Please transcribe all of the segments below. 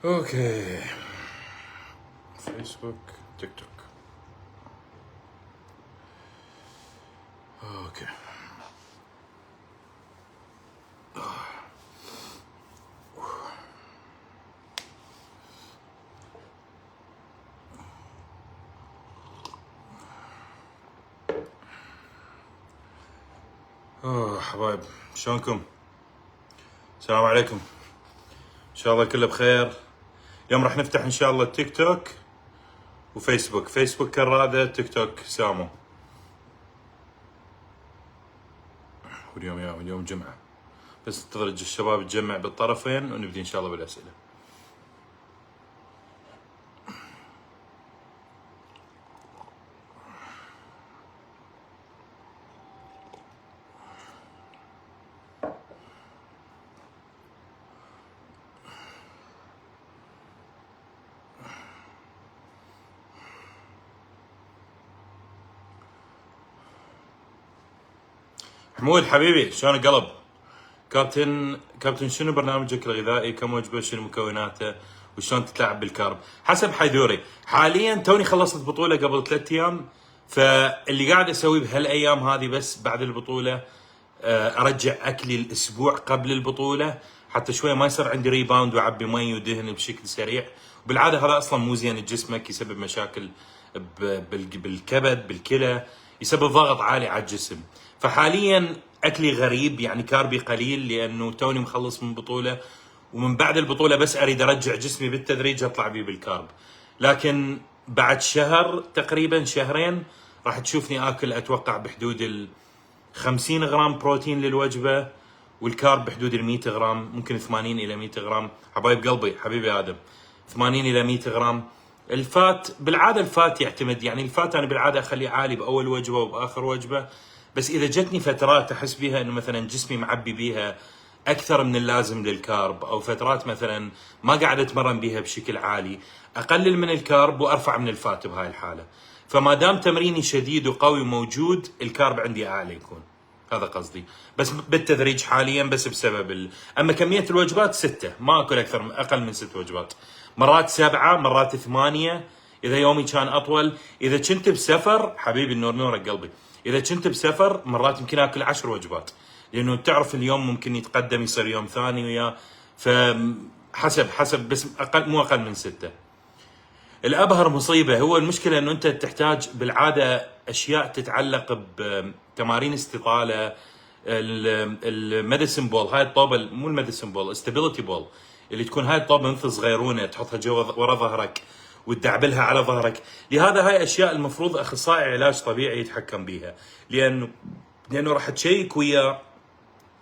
اوكي. فيسبوك، تيك توك. اوكي. حبايب، شلونكم؟ السلام عليكم. ان شاء الله كله بخير. اليوم راح نفتح ان شاء الله تيك توك وفيسبوك. فيسبوك كرادة، تيك توك سامو. واليوم جمعة، بس انتظر الشباب تجمع بالطرفين ونبدي ان شاء الله بالاسئلة. حمود حبيبي، شلون القلب؟ كابتن شنو برنامجك الغذائي؟ كم وجبه؟ شنو مكوناته؟ وشلون تتلاعب بالكارب؟ حسب حيدوري. حاليا توني خلصت بطوله قبل 3 ايام، فاللي قاعد اسويه بهالايام هذه بس بعد البطوله ارجع اكلي الاسبوع قبل البطوله حتى شويه ما يصير عندي ريباوند واعبي مي ودهن بشكل سريع. وبالعاده هذا اصلا مو زين لجسمك، يسبب مشاكل بالكبد بالكلى، يسبب ضغط عالي على الجسم. فحاليا اكلي غريب، يعني كاربي قليل لانه توني مخلص من بطوله، ومن بعد البطوله بس اريد ارجع جسمي بالتدريج اطلع بيه بالكارب. لكن بعد شهر تقريبا شهرين راح تشوفني اكل اتوقع بحدود 50 غرام بروتين للوجبه، والكارب بحدود 100 غرام، ممكن 80 الى 100 غرام. حبايب قلبي، حبيبي ادم، 80 الى 100 غرام. الفات بالعاده الفات يعتمد، يعني الفات انا بالعاده اخليه عالي باول وجبه وباخر وجبه، بس اذا جتني فترات احس بيها انه مثلا جسمي معبي بيها اكثر من اللازم للكارب، او فترات مثلا ما قاعد اتمرن بيها بشكل عالي، اقلل من الكارب وارفع من الفات بهاي الحاله. فما دام تمريني شديد وقوي وموجود، الكارب عندي اعلى يكون. هذا قصدي، بس بالتدريج حاليا، بس بسبب اما كميه الوجبات 6، ما اكل اقل من 6 وجبات، مرات 7 مرات 8 اذا يومي كان اطول. اذا كنت بسفر حبيبي النور نورك قلبي، اذا كنت بسفر مرات يمكن اكل 10 وجبات، لانه تعرف اليوم ممكن يتقدم يصير يوم ثاني وياه، فحسب بس مو اقل من 6. الابهر مصيبه هو المشكله انه انت تحتاج بالعاده اشياء تتعلق بتمارين استطاله، الميديسن بول، هاي الطوبه مو الميديسن بول، استابيليتي بول، اللي تكون هاي الطوبه مثل صغيرونه تحطها جوا ورا ظهرك وتدعبلها على ظهرك. لهذا هاي اشياء المفروض اخصائي علاج طبيعي يتحكم بيها، لانه راح تشيك وياه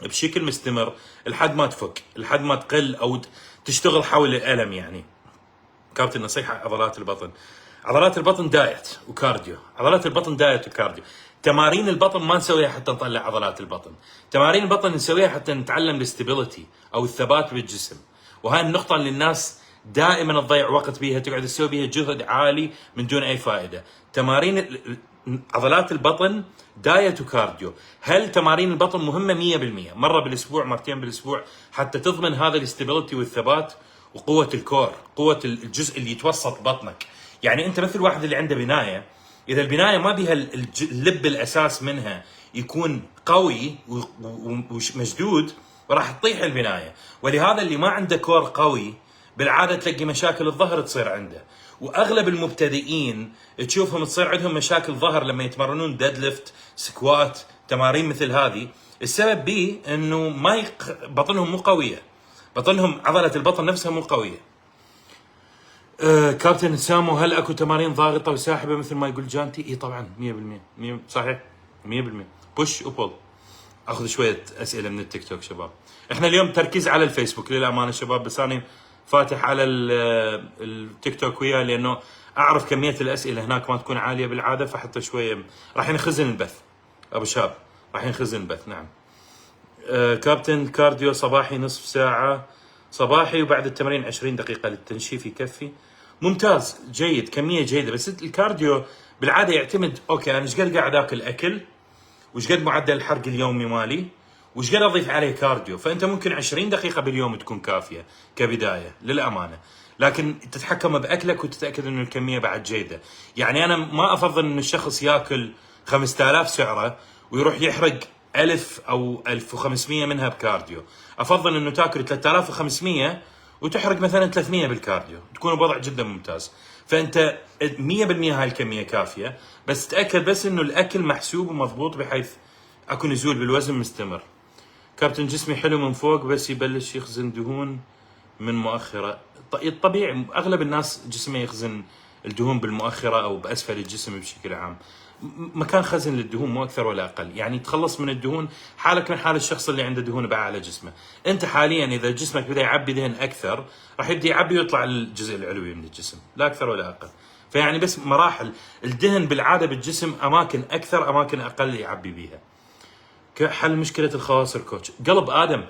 بشكل مستمر لحد ما تفك، لحد ما تقل او تشتغل حول الالم. يعني كابتن نصيحه، عضلات البطن، عضلات البطن دايت وكارديو، عضلات البطن دايت وكارديو. تمارين البطن ما نسويها حتى نطلع عضلات البطن، تمارين البطن نسويها حتى نتعلم الاستابيليتي او الثبات بالجسم. وهاي النقطه اللي الناس دائما تضيع وقت بيها، تقعد تسوي بيها جهد عالي من دون اي فائده. تمارين عضلات البطن دايت وكارديو. هل تمارين البطن مهمه 100%، مره بالاسبوع مرتين بالاسبوع، حتى تضمن هذا الاستابيليتي والثبات وقوه الكور، قوه الجزء اللي يتوسط بطنك. يعني انت مثل واحد اللي عنده بنايه، اذا البنايه ما بيها اللب الاساس منها يكون قوي ومشدود، راح تطيح البنايه. ولهذا اللي ما عنده كور قوي بالعاده تلاقي مشاكل الظهر تصير عنده. واغلب المبتدئين تشوفهم تصير عندهم مشاكل ظهر لما يتمرنون ديد ليفت، سكوات، تمارين مثل هذه. السبب بيه انه بطنهم مو قويه، بطنهم عضله البطن نفسها مو قويه. كابتن سامو، هل اكو تمارين ضاغطه وساحبه مثل ما يقول جانتي؟ اي طبعا 100%، صحيح 100%. بوش وبول. اخذ شويه اسئله من التيك توك شباب. احنا اليوم تركيز على الفيسبوك للامانه شباب، بس انا فاتح على التيك توك وياه لانه اعرف كميه الاسئله هناك ما تكون عاليه بالعاده، فحتى شويه راح ينخزن البث. ابو شاب راح ينخزن البث. نعم. كابتن كارديو صباحي نصف ساعه صباحي، وبعد التمرين 20 دقيقه للتنشيف يكفي. ممتاز، جيد، كميه جيده. بس الكارديو بالعاده يعتمد اوكي انا ايش قد قاعد اكل وش قد معدل الحرق اليومي مالي وش قد اضيف عليه كارديو. فانت ممكن 20 دقيقه باليوم تكون كافيه كبدايه للامانه. لكن تتحكم باكلك وتتاكد انه الكميه بعد جيده. يعني انا ما افضل ان الشخص ياكل 5000 سعره ويروح يحرق 1000 او 1500 منها بكارديو. افضل انه تاكل 3500 وتحرق مثلا 300 بالكارديو، تكون بوضع جدا ممتاز. فانت 100% هاي الكميه كافيه، بس تاكد بس انه الاكل محسوب ومضبوط بحيث اكو نزول بالوزن مستمر. كابتن جسمي حلو من فوق بس يبلش يخزن دهون من مؤخره. طبيعي اغلب الناس جسمه يخزن الدهون بالمؤخره او باسفل الجسم بشكل عام. مكان خزن للدهون مو اكثر ولا اقل، يعني تخلص من الدهون حالك من حال الشخص اللي عنده دهون باعلى جسمه. انت حاليا اذا جسمك بدا يعبي دهن اكثر راح يبدا يعبي ويطلع الجزء العلوي من الجسم، لا اكثر ولا اقل. فيعني بس مراحل الدهن بالعاده بالجسم، اماكن اكثر اماكن اقل يعبي بيها. حل مشكله الخواصر كوتش. قلب ادم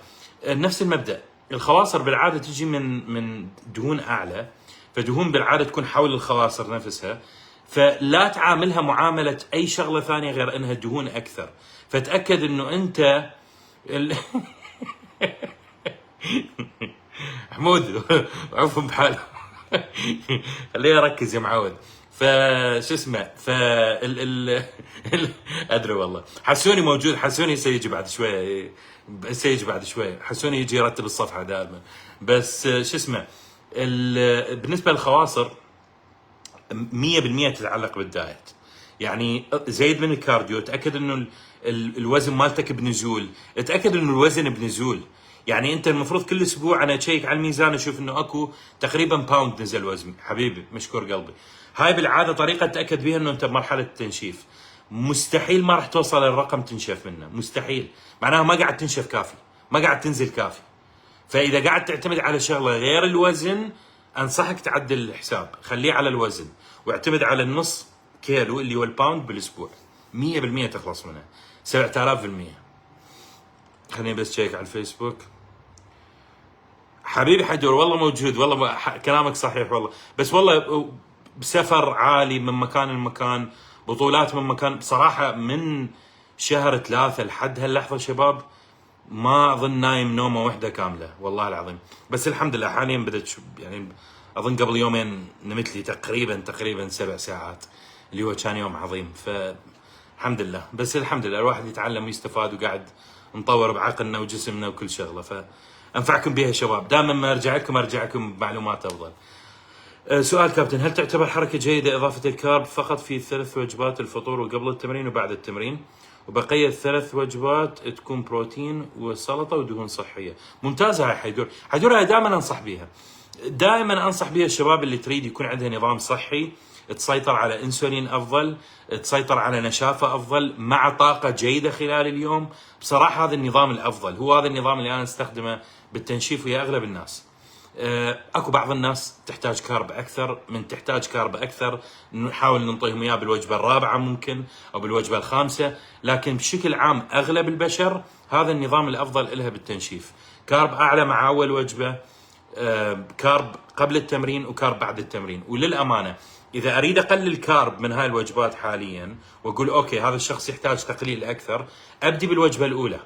نفس المبدا، الخواصر بالعاده تجي من دهون اعلى، فدهون بالعاده تكون حول الخواصر نفسها، فلا تعاملها معامله اي شغله ثانيه غير انها دهون اكثر. فتاكد انه انت حمود عفوا بحاله خليه يركز يا معود. فشو اسمه ادري والله. حسوني موجود، حسوني سيجي بعد شويه، سيجي بعد شويه، حسوني يجي يرتب الصفحه دائما. بس شو اسمه بالنسبه للخواصر 100% تتعلق بالدايت. يعني زيد من الكارديو، تاكد انه الوزن مالتك بنزول، تاكد انه الوزن بنزول. يعني انت المفروض كل اسبوع انا اشيك على الميزان اشوف انه اكو تقريبا باوند نزل وزني. حبيبي مشكور قلبي. هاي بالعاده طريقه تاكد بها انه انت بمرحله التنشيف. مستحيل ما راح توصل للرقم تنشف منه، مستحيل. معناها ما قاعد تنشف كافي، ما قاعد تنزل كافي. فاذا قاعد تعتمد على شغله غير الوزن انصحك تعدل الحساب، خليه على الوزن واعتمد على النص كيلو اللي هو الباوند بالاسبوع. 100% تخلص منها 7000%. خليني بس تشيك على الفيسبوك. حبيبي حجور والله موجود، والله كلامك صحيح والله. بس والله بسفر عالي من مكان لمكان، بطولات من مكان. بصراحة من شهر 3 لحد هاللحظة شباب ما اظن نايم نومه واحده كامله والله العظيم. بس الحمد لله حاليا بدت يعني اظن قبل يومين نمت لي تقريبا 7 ساعات، اللي هو كان يوم عظيم. فالحمد لله. بس الحمد لله الواحد يتعلم ويستفاد وقاعد نطور بعقلنا وجسمنا وكل شغله. فانفعكم بها شباب، دائما ما ارجع لكم بمعلومات افضل. سؤال كابتن، هل تعتبر حركه جيده اضافه الكارب فقط في 3 وجبات الفطور وقبل التمرين وبعد التمرين، وبقيه 3 وجبات تكون بروتين وسلطه ودهون صحيه؟ ممتازه هاي حيدور هاي دائما انصح بيها. دائما انصح بيها الشباب اللي تريد يكون عندها نظام صحي، تسيطر على انسولين افضل، تسيطر على نشافه افضل، مع طاقه جيده خلال اليوم. بصراحه هذا النظام الافضل، هو هذا النظام اللي انا استخدمه بالتنشيف ويا اغلب الناس. اكو بعض الناس تحتاج كارب اكثر من تحتاج كارب اكثر، نحاول ننطيهم اياه بالوجبه الرابعه ممكن او بالوجبه الخامسه، لكن بشكل عام اغلب البشر هذا النظام الافضل لها بالتنشيف. كارب اعلى مع اول وجبه، كارب قبل التمرين وكارب بعد التمرين. وللامانه اذا اريد اقلل كارب من هاي الوجبات حاليا واقول اوكي هذا الشخص يحتاج تقليل اكثر، ابدي بالوجبه الاولى.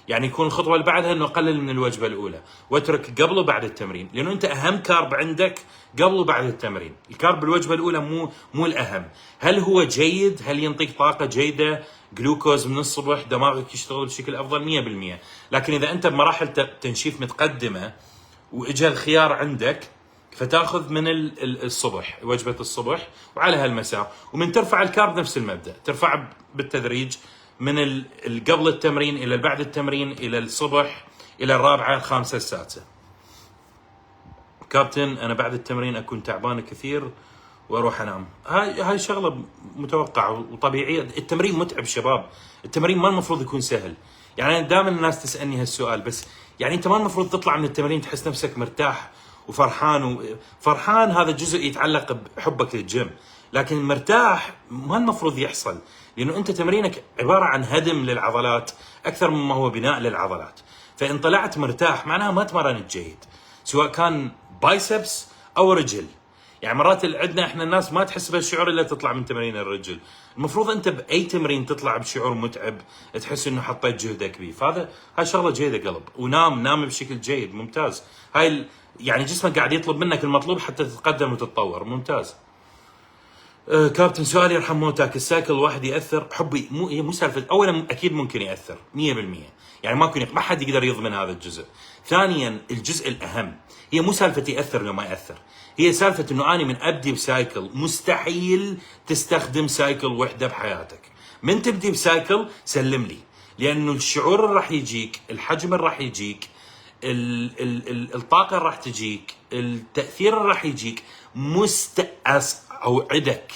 يعني يكون الخطوه اللي بعدها انه اقلل من الوجبه الاولى واترك قبل وبعد التمرين، لانه انت اهم كارب عندك قبل وبعد التمرين. الكارب بالوجبه الاولى مو الاهم. هل هو جيد؟ هل ينطيك طاقه جيده، جلوكوز من الصبح، دماغك يشتغل بشكل افضل؟ 100%. لكن اذا انت بمراحل تنشيف متقدمه واجا الخيار عندك، فتاخذ من الصبح وجبه الصبح وعلى هالمساء، ومن ترفع الكارب نفس المبدا، ترفع بالتدريج من قبل التمرين الى بعد التمرين الى الصبح الى الرابعه الخامسه السادسه. كابتن انا بعد التمرين اكون تعبان كثير واروح انام. هاي شغله متوقعه وطبيعيه. التمرين متعب شباب، التمرين ما المفروض يكون سهل. يعني دائما الناس تسالني هالسؤال، بس يعني انت ما المفروض تطلع من التمرين تحس نفسك مرتاح وفرحان هذا جزء يتعلق بحبك للجيم، لكن مرتاح ما المفروض يحصل، لانه انت تمرينك عباره عن هدم للعضلات اكثر مما هو بناء للعضلات. فان طلعت مرتاح معناها ما تمرنت جيد، سواء كان بايسبس او رجل. يعني مرات عندنا احنا الناس ما تحس بهالشعور الا تطلع من تمرين الرجل. المفروض انت باي تمرين تطلع بشعور متعب، تحس انه حطيت جهدك بيه. هاي شغله جيده قلب. ونام بشكل جيد ممتاز. هاي يعني جسمك قاعد يطلب منك المطلوب حتى تتقدم وتتطور. ممتاز. كابتن سؤال يرحم موتك، السايكل الواحد ياثر؟ حبي مو سالفه، اولا اكيد ممكن ياثر 100%، يعني ما حد يقدر يضمن هذا الجزء. ثانيا الجزء الاهم هي مو سالفه ياثر لو ما ياثر، هي سالفه انه اني من ابدي بسايكل مستحيل تستخدم سايكل وحده بحياتك. من تبدي بسايكل سلم لي، لانه الشعور اللي راح يجيك، الحجم اللي راح يجيك، الطاقه اللي راح تجيك، التاثير اللي راح يجيك اوعدك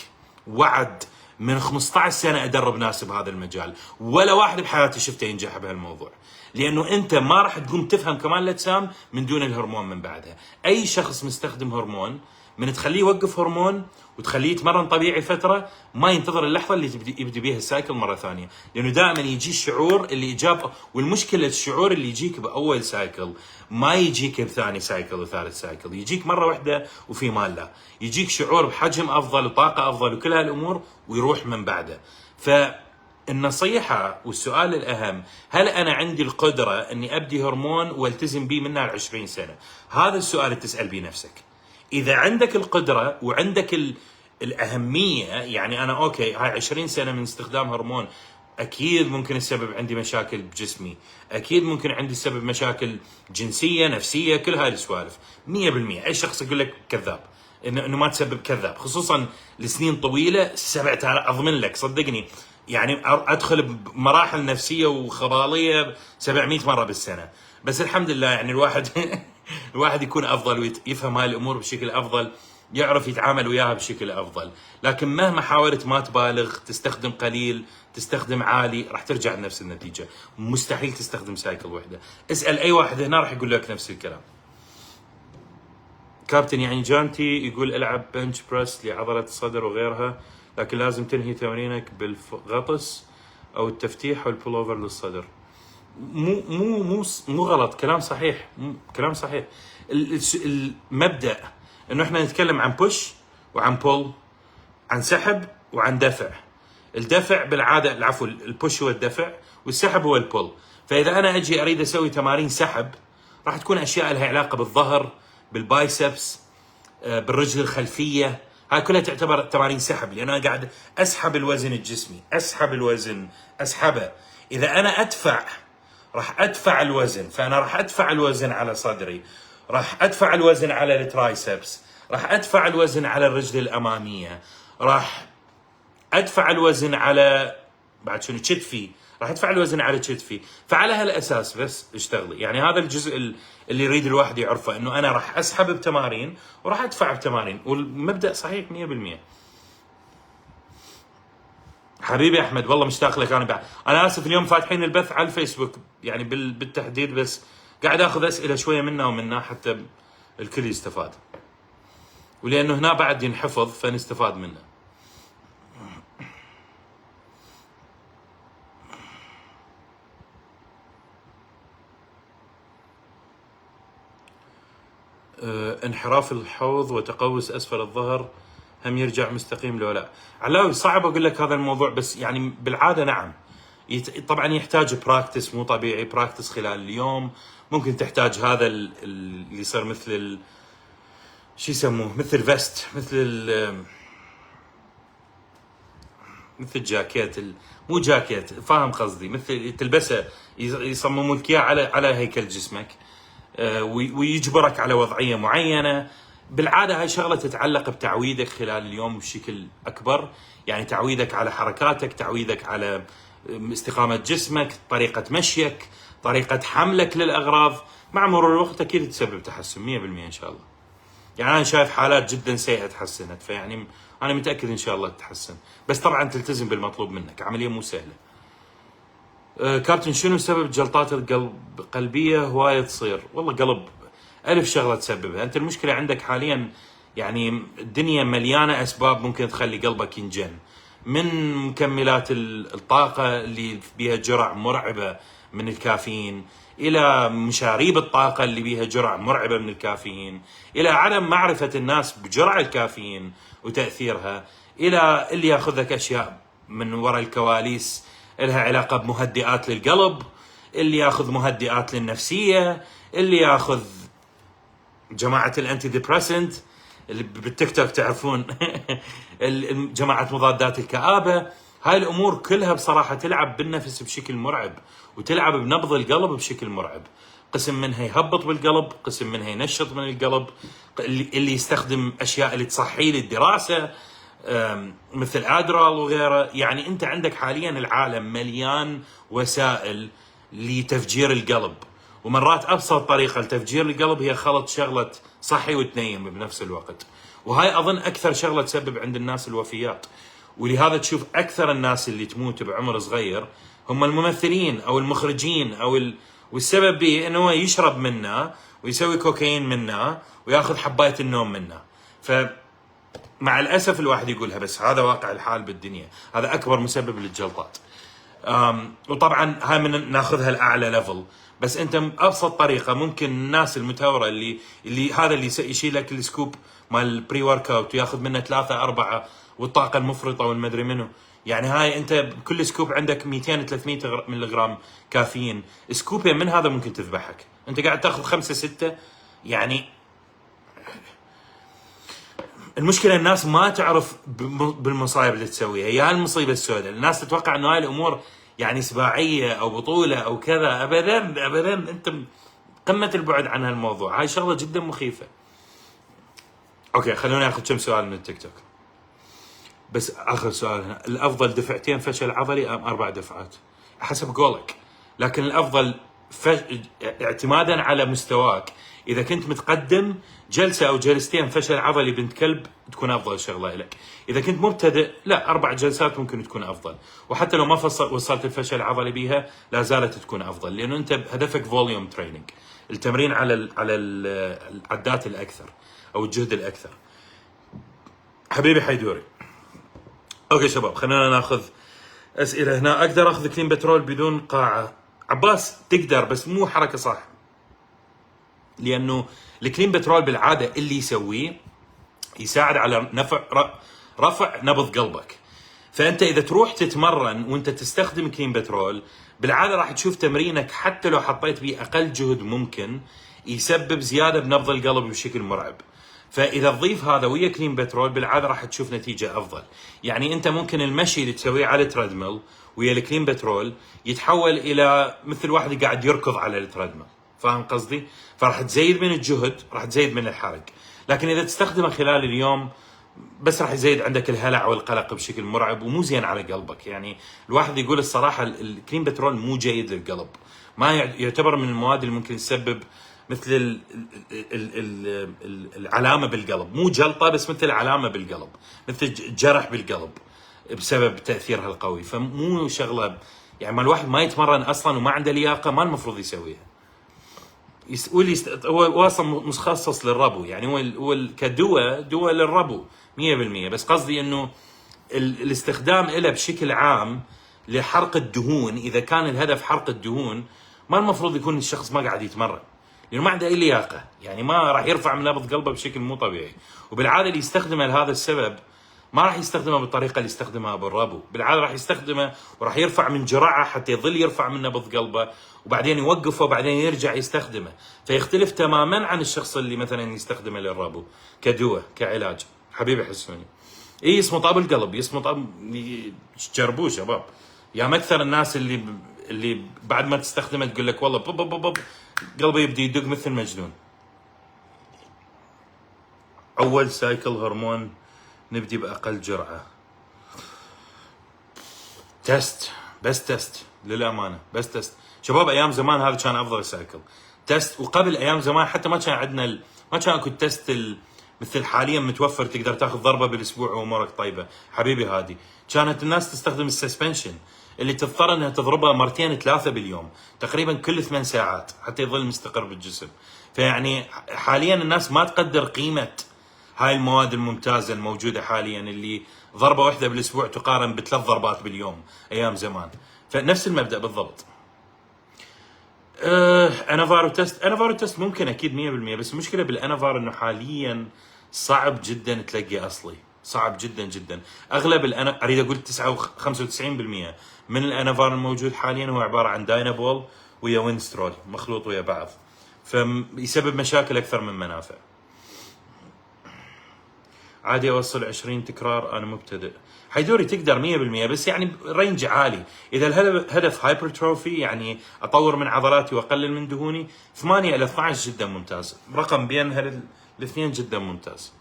وعد من 15 سنه ادرب ناس بهذا المجال، ولا واحد بحياتي شفته ينجح بهالموضوع. لانه انت ما راح تقوم تفهم كمان الاجسام من دون الهرمون من بعدها. اي شخص مستخدم هرمون من تخليه يوقف هرمون وتخليه يتمرن طبيعي فتره، ما ينتظر اللحظه اللي يبدي بيها السايكل مره ثانيه، لانه دائما يجي الشعور اللي اجاب. والمشكله الشعور اللي يجيك باول سايكل ما يجيك بثاني سايكل وثالث سايكل، يجيك مره واحده وفي مال لا، يجيك شعور بحجم افضل وطاقه افضل وكل هالامور ويروح من بعده. فالنصيحه والسؤال الاهم، هل انا عندي القدره اني ابدي هرمون والتزم به منها 20 سنه؟ هذا السؤال اللي تسال به نفسك. اذا عندك القدره وعندك الاهميه، يعني انا اوكي هاي 20 سنه من استخدام هرمون، اكيد ممكن السبب عندي مشاكل بجسمي، اكيد ممكن عندي السبب مشاكل جنسيه نفسيه، كل هاي السوالف 100%. اي شخص يقول لك كذاب، انه ما تسبب، كذاب، خصوصا لسنين طويله. اضمن لك صدقني، يعني ادخل بمراحل نفسيه وخباليه 700 مره بالسنه، بس الحمد لله يعني الواحد يكون افضل ويفهم هاي الامور بشكل افضل، يعرف يتعامل وياها بشكل افضل. لكن مهما حاولت ما تبالغ، تستخدم قليل، تستخدم عالي، راح ترجع لنفس النتيجه. مستحيل تستخدم سايكل وحده. اسال اي واحد هنا راح يقول لك نفس الكلام. كابتن يعني جانتي يقول العب بنش بريس لعضله الصدر وغيرها، لكن لازم تنهي تمرينك بالغطس او التفتيح والبول اوفر للصدر. مو غلط، كلام صحيح، كلام صحيح. المبدأ انه احنا نتكلم عن بوش وعن بول، عن سحب وعن دفع. الدفع بالعاده، العفو، البوش هو الدفع والسحب هو البول. فاذا انا اجي اريد اسوي تمارين سحب، راح تكون اشياء لها علاقه بالظهر، بالبايسبس، بالرجل الخلفيه، هاي كلها تعتبر تمارين سحب، لان انا قاعد اسحب الوزن الجسمي، اسحب الوزن، اسحبه. اذا انا ادفع، راح ادفع الوزن، فانا راح ادفع الوزن على صدري، راح ادفع الوزن على الترايسبس، راح ادفع الوزن على الرجل الاماميه، راح ادفع الوزن على بعد شنو كتفي، راح ادفع الوزن على كتفي. فعلى هالاساس بس اشتغلي. يعني هذا الجزء اللي يريد الواحد يعرفه، انه انا راح اسحب بتمارين وراح ادفع بتمارين، والمبدا صحيح 100%. حبيبي احمد والله مشتاق لك. انا اسف اليوم فاتحين البث على الفيسبوك يعني بالتحديد، بس قاعد اخذ اسئله شويه منا ومنا حتى الكل يستفاد، ولانه هنا بعد ينحفظ فنستفاد منه. انحراف الحوض وتقوس اسفل الظهر هم يرجع مستقيم لو لا؟ علاوي صعب اقول لك هذا الموضوع، بس يعني بالعاده نعم. طبعا يحتاج براكتس، مو طبيعي براكتس خلال اليوم. ممكن تحتاج هذا اللي يصير مثل شو يسموه، مثل فيست، مثل جاكيت، مو جاكيت، فاهم قصدي، مثل تلبسه يصمموا لك اياه على هيكل جسمك، ويجبرك على وضعيه معينه. بالعاده هاي شغله تتعلق بتعويدك خلال اليوم بشكل اكبر، يعني تعويدك على حركاتك، تعويدك على استقامه جسمك، طريقه مشيك، طريقه حملك للاغراض. مع مرور الوقت اكيد تسبب تحسن 100% ان شاء الله. يعني انا شايف حالات جدا سيئه تحسنت، فيعني انا متاكد ان شاء الله تتحسن، بس طبعا تلتزم بالمطلوب منك، عمليه مو سهله. كابتن شنو سبب جلطات القلبيه هوايه تصير؟ والله قلب ألف شغله تسببها. انت المشكله عندك حاليا يعني الدنيا مليانه اسباب ممكن تخلي قلبك ينجن، من مكملات الطاقه اللي بيها جرعه مرعبه من الكافيين، الى مشاريب الطاقه اللي بيها جرعه مرعبه من الكافيين، الى عدم معرفه الناس بجرعه الكافيين وتاثيرها، الى اللي ياخذ لك اشياء من وراء الكواليس لها علاقه بمهدئات للقلب، اللي ياخذ مهدئات للنفسيه، اللي ياخذ جماعه الانتي ديبريسنت اللي بالتيك توك تعرفون جماعه مضادات الكآبه. هاي الامور كلها بصراحه تلعب بالنفس بشكل مرعب، وتلعب بنبض القلب بشكل مرعب. قسم منها يهبط بالقلب، قسم منها ينشط من القلب، اللي يستخدم اشياء اللي تصحي للدراسه مثل ادرال وغيره. يعني انت عندك حاليا العالم مليان وسائل لتفجير القلب، ومرات ابسط طريقه لتفجير القلب هي خلط شغله صحي وتنيم بنفس الوقت. وهاي اظن اكثر شغله تسبب عند الناس الوفيات. ولهذا تشوف اكثر الناس اللي تموت بعمر صغير هم الممثلين او المخرجين والسبب به انه هو يشرب منه ويسوي كوكايين منه وياخذ حبايه النوم منه. فمع الاسف الواحد يقولها، بس هذا واقع الحال بالدنيا، هذا اكبر مسبب للجلطات. وطبعا هاي من ناخذها الاعلى ليفل، بس انت ابسط طريقه ممكن الناس المتهوره اللي هذا اللي يشيل لك السكوب مال البري ورك اوت وياخذ منه 3 4 والطاقه المفرطه والمدري منه. يعني هاي انت بكل سكوب عندك 200 300 ملغ جرام كافيين، سكوبين من هذا ممكن تذبحك. انت قاعد تاخذ 5 6. يعني المشكله الناس ما تعرف بالمصايب اللي تسويها، يا المصيبه السوداء. الناس تتوقع انه هاي الامور يعني سباعيه او بطوله او كذا. ابدا ابدا، انت قمه البعد عن هالموضوع. هاي شغله جدا مخيفه. اوكي، خلوني اخذ كم سؤال من التيك توك. بس اخر سؤال هنا، الافضل دفعتين فشل عضلي ام 4 دفعات؟ حسب قولك، لكن الافضل اعتمادا على مستواك. اذا كنت متقدم، جلسه او جلستين فشل عضلي بنت كلب تكون افضل شغله لك. اذا كنت مبتدئ، لا، 4 جلسات ممكن تكون افضل. وحتى لو ما وصلت الفشل العضلي بيها لا زالت تكون افضل، لانه انت هدفك فوليوم تريننج، التمرين على العدات الاكثر او الجهد الاكثر. حبيبي حيدوري. اوكي شباب، خلينا ناخذ اسئله هنا. اقدر اخذ كلين بترول بدون قاعه؟ عباس تقدر، بس مو حركه صح. لانه الكلين بترول بالعاده اللي يسويه يساعد على رفع نبض قلبك. فانت اذا تروح تتمرن وانت تستخدم كلين بترول، بالعاده راح تشوف تمرينك حتى لو حطيت به اقل جهد ممكن يسبب زياده بنبض القلب بشكل مرعب. فاذا تضيف هذا ويا كلين بترول بالعاده راح تشوف نتيجه افضل. يعني انت ممكن المشي اللي تسويه على التريدميل ويا الكلين بترول يتحول الى مثل واحد قاعد يركض على التريدميل. فاهم قصدي؟ فراح تزيد من الجهد، راح تزيد من الحرق. لكن اذا تستخدمه خلال اليوم بس راح يزيد عندك الهلع والقلق بشكل مرعب، ومو زين على قلبك. يعني الواحد يقول الصراحه الكلين بترول مو جيد للقلب، ما يعتبر من المواد اللي ممكن تسبب مثل العلامه بالقلب، مو جلطه بس مثل علامه بالقلب، مثل جرح بالقلب بسبب تاثيرها القوي. فمو شغله يعني ما الواحد ما يتمرن اصلا وما عنده لياقه ما المفروض يسويها. هو اصلا مخصص للربو، يعني هو دواء للربو 100%. بس قصدي انه الاستخدام له بشكل عام لحرق الدهون، اذا كان الهدف حرق الدهون ما المفروض يكون الشخص ما قاعد يتمرن، لانه ما عنده اي لياقه. يعني ما راح يرفع من نبض قلبه بشكل مو طبيعي. وبالعاده اللي يستخدمه لهذا السبب ما راح يستخدمه بالطريقه اللي يستخدمها ابو الربو، بالعاده راح يستخدمه وراح يرفع من جرعه حتى يظل يرفع من نبض قلبه، وبعدين يوقفه وبعدين يرجع يستخدمه. فيختلف تماما عن الشخص اللي مثلا يستخدمه للربو كدواء كعلاج. حبيبي حسوني، يصمت القلب، يصمت جربوه شباب. يا اكثر الناس اللي بعد ما تستخدمه تقول لك والله بب بب بب قلبي يبدي يدق مثل مجنون. اول سايكل هرمون نبدي باقل جرعه. تست، بس تست للامانه، بس تست شباب. ايام زمان هذا كان افضل سايكل تست. وقبل ايام زمان حتى ما كان عندنا ما كان اكو تست مثل حاليا متوفر، تقدر تاخذ ضربه بالاسبوع وامورك طيبه. حبيبي هادي، كانت الناس تستخدم السسبنشن اللي تضطر انها تضربها 2 3 باليوم تقريبا كل 8 ساعات حتى يظل مستقر بالجسم. فيعني حاليا الناس ما تقدر قيمه هاي المواد الممتازه الموجوده حاليا، اللي ضربه واحده بالاسبوع تقارن ب3 ضربات باليوم ايام زمان. فنفس المبدا بالضبط. انافارو تست ممكن اكيد 100%، بس المشكله بالانافار انه حاليا صعب جدا تلاقي اصلي، صعب جدا جدا. اغلب اريد اقول 95% من الانافار الموجود حاليا هو عباره عن داينابول ويا وينسترول مخلوط ويا بعض. فيسبب مشاكل اكثر من منافع. عادي اوصل 20 تكرار، انا مبتدئ. حيدوري تقدر 100%، بس يعني رينج عالي. اذا الهدف هايبرتروفي، يعني اطور من عضلاتي واقلل من دهوني، 8 الى 12 جدا ممتاز. رقم بين الاثنين جدا ممتاز.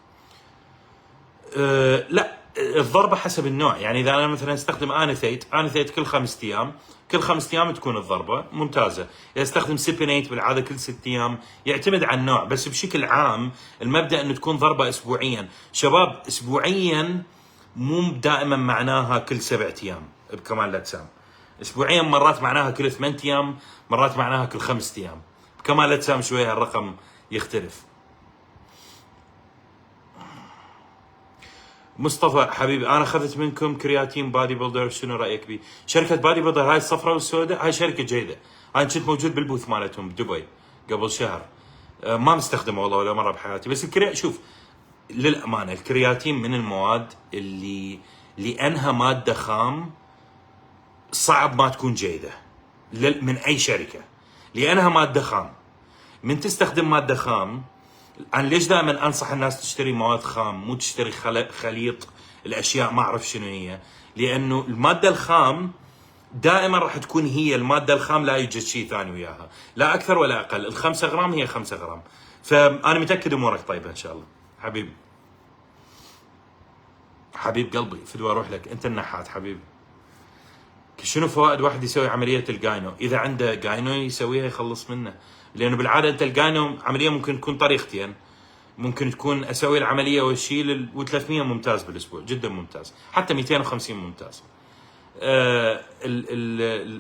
لا، الضربه حسب النوع. يعني اذا انا مثلا استخدم انثيت كل 5 ايام، كل 5 ايام تكون الضربه ممتازه. اذا استخدم سيبينيت بالعاده كل 6 ايام، يعتمد على النوع. بس بشكل عام المبدا انه تكون ضربه اسبوعيا. شباب، اسبوعيا مو دائما معناها كل 7 ايام بكمال الاجسام. اسبوعيا مرات معناها كل 8 ايام، مرات معناها كل 5 ايام. بكمال الاجسام شويه الرقم يختلف. مصطفى حبيبي، انا اخذت منكم كرياتين بادي بيلدر، شنو رايك بي؟ شركه بادي بيلدر هاي الصفراء والسوداء، هاي شركه جيده. انا كنت موجود بالبوث مالتهم بدبي قبل شهر. ما مستخدمه والله ولا مره بحياتي. بس شوف، للامانه الكرياتين من المواد اللي لانها ماده خام صعب ما تكون جيده من اي شركه، لانها ماده خام. من تستخدم ماده خام، انا ليش دائما انصح الناس تشتري مواد خام، مو تشتري خليط الاشياء ما اعرف شنو هي؟ لانه الماده الخام دائما راح تكون هي الماده الخام، لا يوجد شيء ثاني وياها، لا اكثر ولا اقل. ال5 غرام هي 5 غرام. فانا متاكد امورك طيبه ان شاء الله حبيبي. حبيب قلبي، فدوى اروح لك، انت النحات حبيبي. شنو فوائد واحد يسوي عمليه الجاينو؟ اذا عنده جاينو يسويها يخلص منه. لانه بالعاده انت الجاينو عمليه ممكن تكون طريقتين. ممكن تكون اسوي العمليه واشيل، و300 ممتاز بالاسبوع، جدا ممتاز. حتى 250 ممتاز.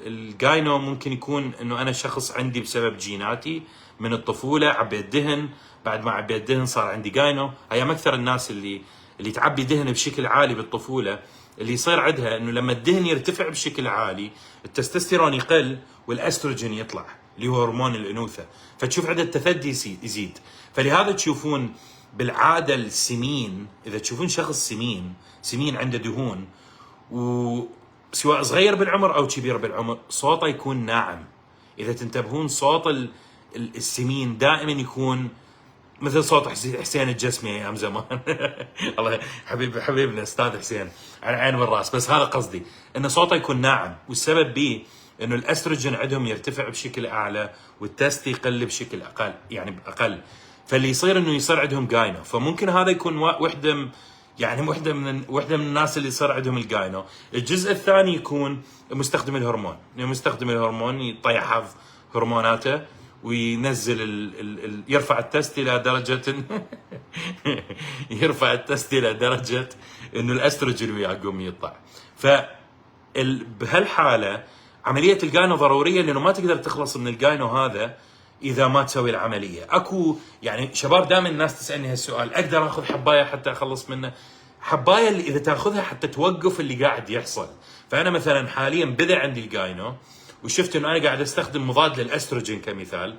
الجاينو ممكن يكون انه انا شخص عندي بسبب جيناتي من الطفوله عبيت دهن، بعد ما عبيت دهن صار عندي جاينو. ايام اكثر الناس اللي تعبي دهن بشكل عالي بالطفوله، اللي يصير عندها انه لما الدهن يرتفع بشكل عالي، التستوستيرون يقل والاستروجين يطلع اللي هو هرمون الانوثه، فتشوف عدد التثدي يزيد. فلهذا تشوفون بالعاده السمين، اذا تشوفون شخص سمين عنده دهون، وسواء صغير بالعمر او كبير بالعمر، صوته يكون ناعم. اذا تنتبهون صوت السمين دائما يكون مثل صوت حسين الجسمي ايام زمان. الله حبيبنا استاذ حسين، على عين والراس. بس هذا قصدي، انه صوته يكون ناعم، والسبب به انه الاستروجين عندهم يرتفع بشكل اعلى، والتست يقل بشكل اقل، يعني اقل. فاللي يصير انه يصير عندهم جاينو. فممكن هذا يكون وحده من الناس اللي صار عندهم الجاينو. الجزء الثاني يكون مستخدم الهرمون، مستخدم الهرمون يطيح هرموناته وينزل يرفع التست الى درجه يرفع التست الى درجه انه الاستروجين وياه يقوم يطلع. بهالحاله عمليه الجاينو ضروريه، لانه ما تقدر تخلص من الجاينو هذا اذا ما تسوي العمليه. اكو يعني شباب دائما الناس تسالني هالسؤال، اقدر اخذ حبايه حتى اخلص منه؟ حبايه اللي اذا تاخذها حتى توقف اللي قاعد يحصل. فانا مثلا حاليا بدا عندي الجاينو، وشفت انه انا قاعد استخدم مضاد للاستروجين كمثال،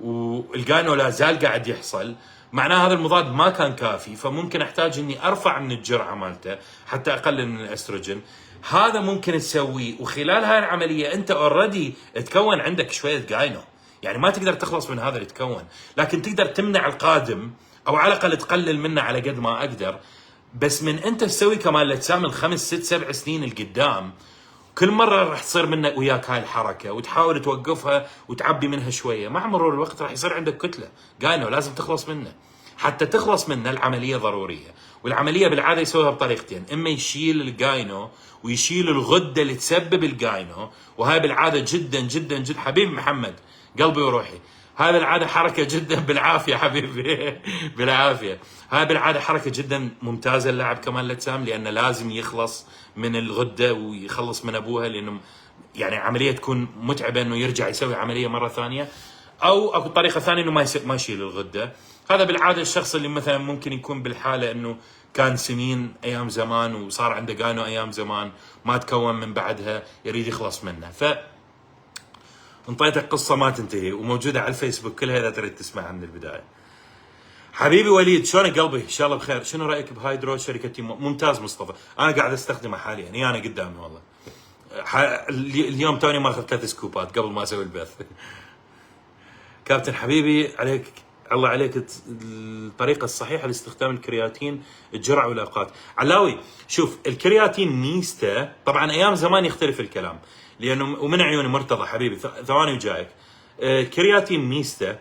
والجاينو لا زال قاعد يحصل، معناه هذا المضاد ما كان كافي، فممكن احتاج اني ارفع من الجرعه مالته حتى اقلل من الاستروجين. هذا ممكن تسويه، وخلال هاي العمليه انت اوريدي تكون عندك شويه جاينو. يعني ما تقدر تخلص من هذا اللي تكون، لكن تقدر تمنع القادم، او على الاقل تقلل منه على قد ما اقدر. بس من انت تسوي كمال الاجسام ال5 6 7 سنين القدام، كل مره راح تصير منك وياك هاي الحركه، وتحاول توقفها وتعبي منها شويه، مع مرور الوقت راح يصير عندك كتله جاينو لازم تخلص منه. حتى تخلص منه العمليه ضروريه، والعمليه بالعاده يسويها بطريقتين، اما يشيل الجاينو ويشيل الغده اللي تسبب الجاينو، وهاي بالعاده جدا جدا جدا حبيبي محمد قلبي وروحي، هذا العاده حركه جدا بالعافيه حبيبي بالعافيه. هاي بالعاده حركه جدا ممتازه اللاعب كمال الاجسام، لانه لازم يخلص من الغده ويخلص من ابوها، لانه يعني عمليه تكون متعبه انه يرجع يسوي عمليه مره ثانيه. او اكو طريقه ثانيه انه ما يشيل الغده. هذا بالعاده الشخص اللي مثلا ممكن يكون بالحاله انه كان سمين ايام زمان وصار عنده جاينو ايام زمان ما تكون من بعدها، يريد يخلص منه. ف انطيتك قصه ما تنتهي، وموجوده على الفيسبوك كلها اذا تريد تسمعها من البدايه. حبيبي وليد، شلونك قلبي؟ ان شاء الله بخير. شنو رايك بهايدرو شركه تيمو؟ ممتاز مصطفى، انا قاعد استخدمه حاليا، انا قدامي والله. اليوم توني ماخذ 3 سكوبات قبل ما اسوي البث. كابتن حبيبي عليك، الله عليك الطريقه الصحيحه لاستخدام الكرياتين، الجرعه والاوقات. علاوي شوف، الكرياتين ميزته طبعا ايام زمان يختلف الكلام، لانه ومن عيوني مرتضى حبيبي ثواني وجايك. الكرياتين ميزته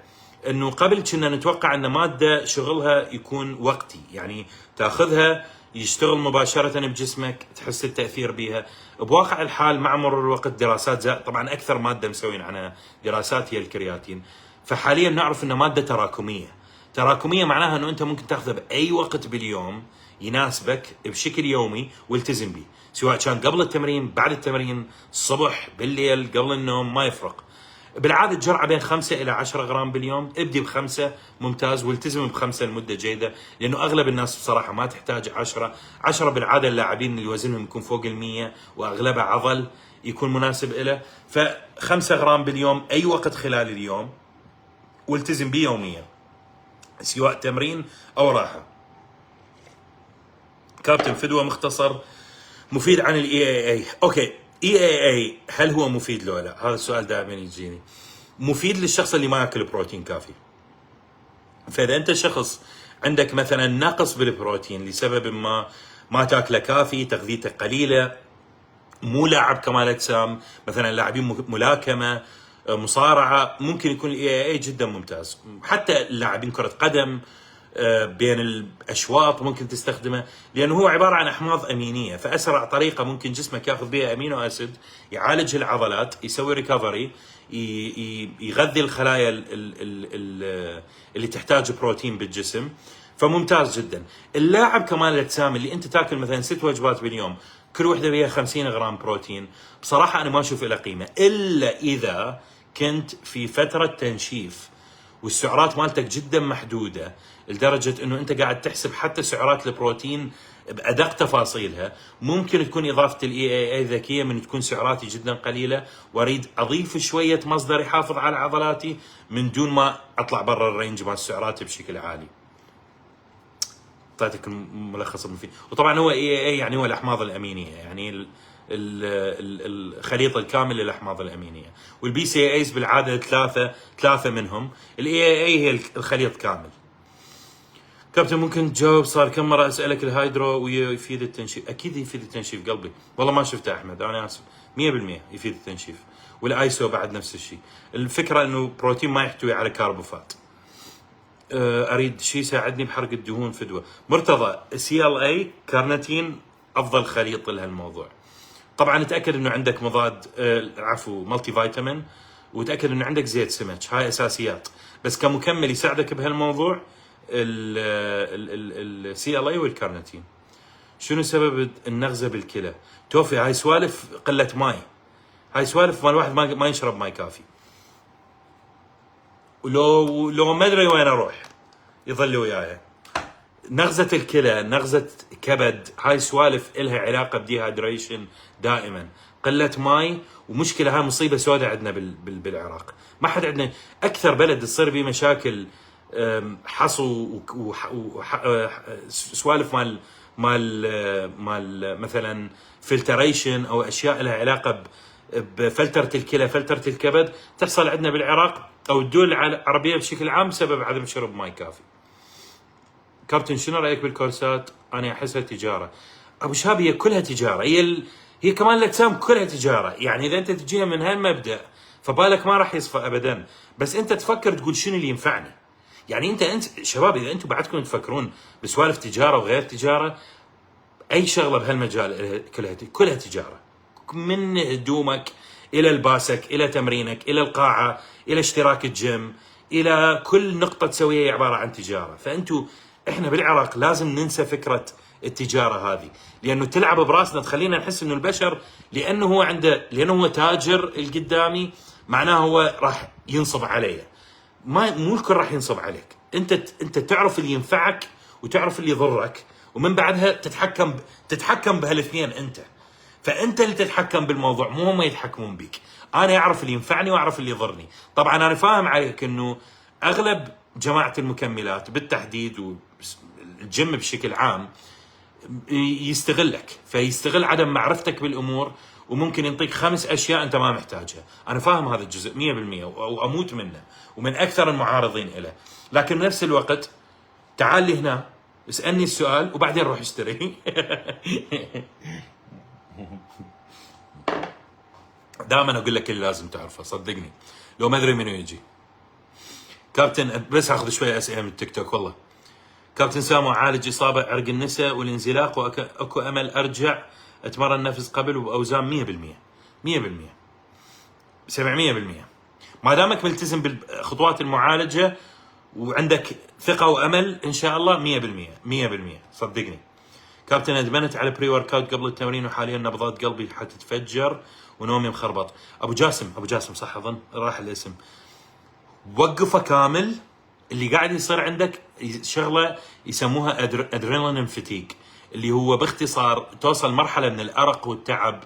انه قبل كنا نتوقع ان ماده شغلها يكون وقتي، يعني تاخذها يشتغل مباشره بجسمك، تحس التاثير بها. بواقع الحال مع مرور الوقت دراسات طبعا اكثر ماده مسوين عنها دراسات هي الكرياتين، فحاليا نعرف انه ماده تراكميه. تراكميه معناها انه انت ممكن تاخذه باي وقت باليوم يناسبك بشكل يومي والتزم به، سواء كان قبل التمرين، بعد التمرين، الصبح، بالليل، قبل النوم، ما يفرق. بالعاده الجرعه بين 5 الى 10 غرام باليوم، ابدي ب5 ممتاز والتزم ب5 لمده جيده، لانه اغلب الناس بصراحه ما تحتاج 10 بالعاده اللاعبين اللي وزنهم يكون فوق ال100 واغلبها عضل يكون مناسب له، ف5 غرام باليوم اي وقت خلال اليوم والتزم به يوميا سواء تمرين او راحه. كابتن فدوى مختصر مفيد عن الاي اي اي. اوكي، اي اي اي هل هو مفيد لو لا؟ هذا السؤال دائما يجيني. مفيد للشخص اللي ما ياكل بروتين كافي. فاذا انت شخص عندك مثلا نقص بالبروتين لسبب ما تاكله كافي، تغذيتك قليله، مو لاعب كمال اجسام، مثلا لاعبين ملاكمه، مصارعه، ممكن يكون الاي اي جدا ممتاز. حتى اللاعبين كره قدم بين الاشواط ممكن تستخدمه، لانه هو عباره عن احماض امينيه، فاسرع طريقه ممكن جسمك ياخذ بها امينو اسيد يعالج العضلات، يسوي ريكفري، يغذي الخلايا اللي تحتاج بروتين بالجسم، فممتاز جدا. اللاعب كمال الاجسام اللي انت تاكل مثلا 6 وجبات باليوم كل وحده بها 50 غرام بروتين، بصراحه انا ما اشوف له قيمه، الا اذا كنت في فتره تنشيف والسعرات مالتك جدا محدوده لدرجه انه انت قاعد تحسب حتى سعرات البروتين بادق تفاصيلها. ممكن تكون اضافه الاي اي اي ذكيه من تكون سعراتي جدا قليله واريد اضيف شويه مصدر يحافظ على عضلاتي من دون ما اطلع برا الرينج مال السعرات بشكل عالي. اعطيتك الملخص المفيد. وطبعا هو اي اي يعني هو الاحماض الامينيه، يعني الخليط الكامل للاحماض الامينيه، والبي سي ايز بالعاده ثلاثه منهم، الاي اي اي هي الخليط كامل. كابتن ممكن تجاوب، صار كم مره اسالك الهايدرو ويفيد التنشيف؟ اكيد يفيد التنشيف قلبي، والله ما شفته احمد، انا اسف، 100% يفيد التنشيف. والايسو بعد نفس الشيء. الفكره انه بروتين ما يحتوي على كاربوفات. اريد شيء يساعدني بحرق الدهون فدوه. مرتضى، سي ال اي كارنتين افضل خليط لهالموضوع. طبعا اتاكد انه عندك مضاد مالتي فيتامين، وتاكد انه عندك زيت سمك، هاي اساسيات، بس كمكمل يساعدك بهالموضوع السي ال اي والكارنتين. شنو سبب النغزه بالكلى؟ توفي هاي سوالف قله ماي، هاي سوالف مال الواحد ما يشرب ماي كافي، ولو ما ادري وين اروح يظل وياي. نغزه الكلى، نغزه كبد، هاي سوالف الها علاقه بديهايدريشن دائما، قله ماي، ومشكله هاي مصيبه سوداء عندنا بالعراق. ما حد عندنا، اكثر بلد تصير به مشاكل حصو وسوالف مال مثلا فلتريشن او اشياء لها علاقه بفلتره الكلى، فلتره الكبد، تحصل عندنا بالعراق او الدول العربيه بشكل عام بسبب عدم شرب ماي كافي. كابتن شنو رايك بالكورسات؟ انا احسها تجاره. ابو شاب هي كلها تجاره، هي كمان الاجسام كلها تجاره، يعني اذا انت تجيها من هالمبدا فبالك ما راح يصفى ابدا، بس انت تفكر تقول شنو اللي ينفعني. يعني انت شباب، اذا انتم بعدكم تفكرون بسوالف تجاره وغير تجاره، اي شغله بهالمجال كلها تجاره، من هدومك الى لباسك الى تمرينك الى القاعه الى اشتراك الجيم الى كل نقطه تسويها عباره عن تجاره. فانتم احنا بالعراق لازم ننسى فكره التجاره هذه، لانه تلعب براسنا تخلينا نحس انه البشر لانه هو تاجر القدامي معناه هو راح ينصب عليه. مو الكل راح ينصب عليك، انت تعرف اللي ينفعك وتعرف اللي يضرك، ومن بعدها تتحكم بهالاثنين انت. فانت اللي تتحكم بالموضوع، مو هم يتحكمون بيك. انا اعرف اللي ينفعني واعرف اللي يضرني. طبعا انا فاهم عليك انه اغلب جماعه المكملات بالتحديد والجيم بشكل عام يستغلك، فيستغل عدم معرفتك بالامور وممكن ينطيك 5 اشياء انت ما محتاجها. انا فاهم هذا الجزء 100% واموت منه ومن اكثر المعارضين له، لكن بنفس الوقت تعال لي هنا اسالني السؤال وبعدين روح اشتري. دائما اقول لك اللي لازم تعرفه، صدقني لو ما ادري منو يجي. كابتن بس اخذ شويه اسئله من التيك توك والله. كابتن سامو، اعالج اصابه عرق النساء والانزلاق واكو امل ارجع اتمرن نفس قبل وباوزان 100%. 100% 700%. ما دامك ملتزم بالخطوات المعالجه وعندك ثقه وامل ان شاء الله 100%. 100% صدقني. كابتن ادمنت على بري ورك اوت قبل التمرين وحاليا نبضات قلبي حتتفجر ونومي مخربط. ابو جاسم صح اظن راح الاسم. وقفه كامل. اللي قاعد يصير عندك شغله يسموها ادرينالين فتيك، اللي هو باختصار توصل مرحله من الارق والتعب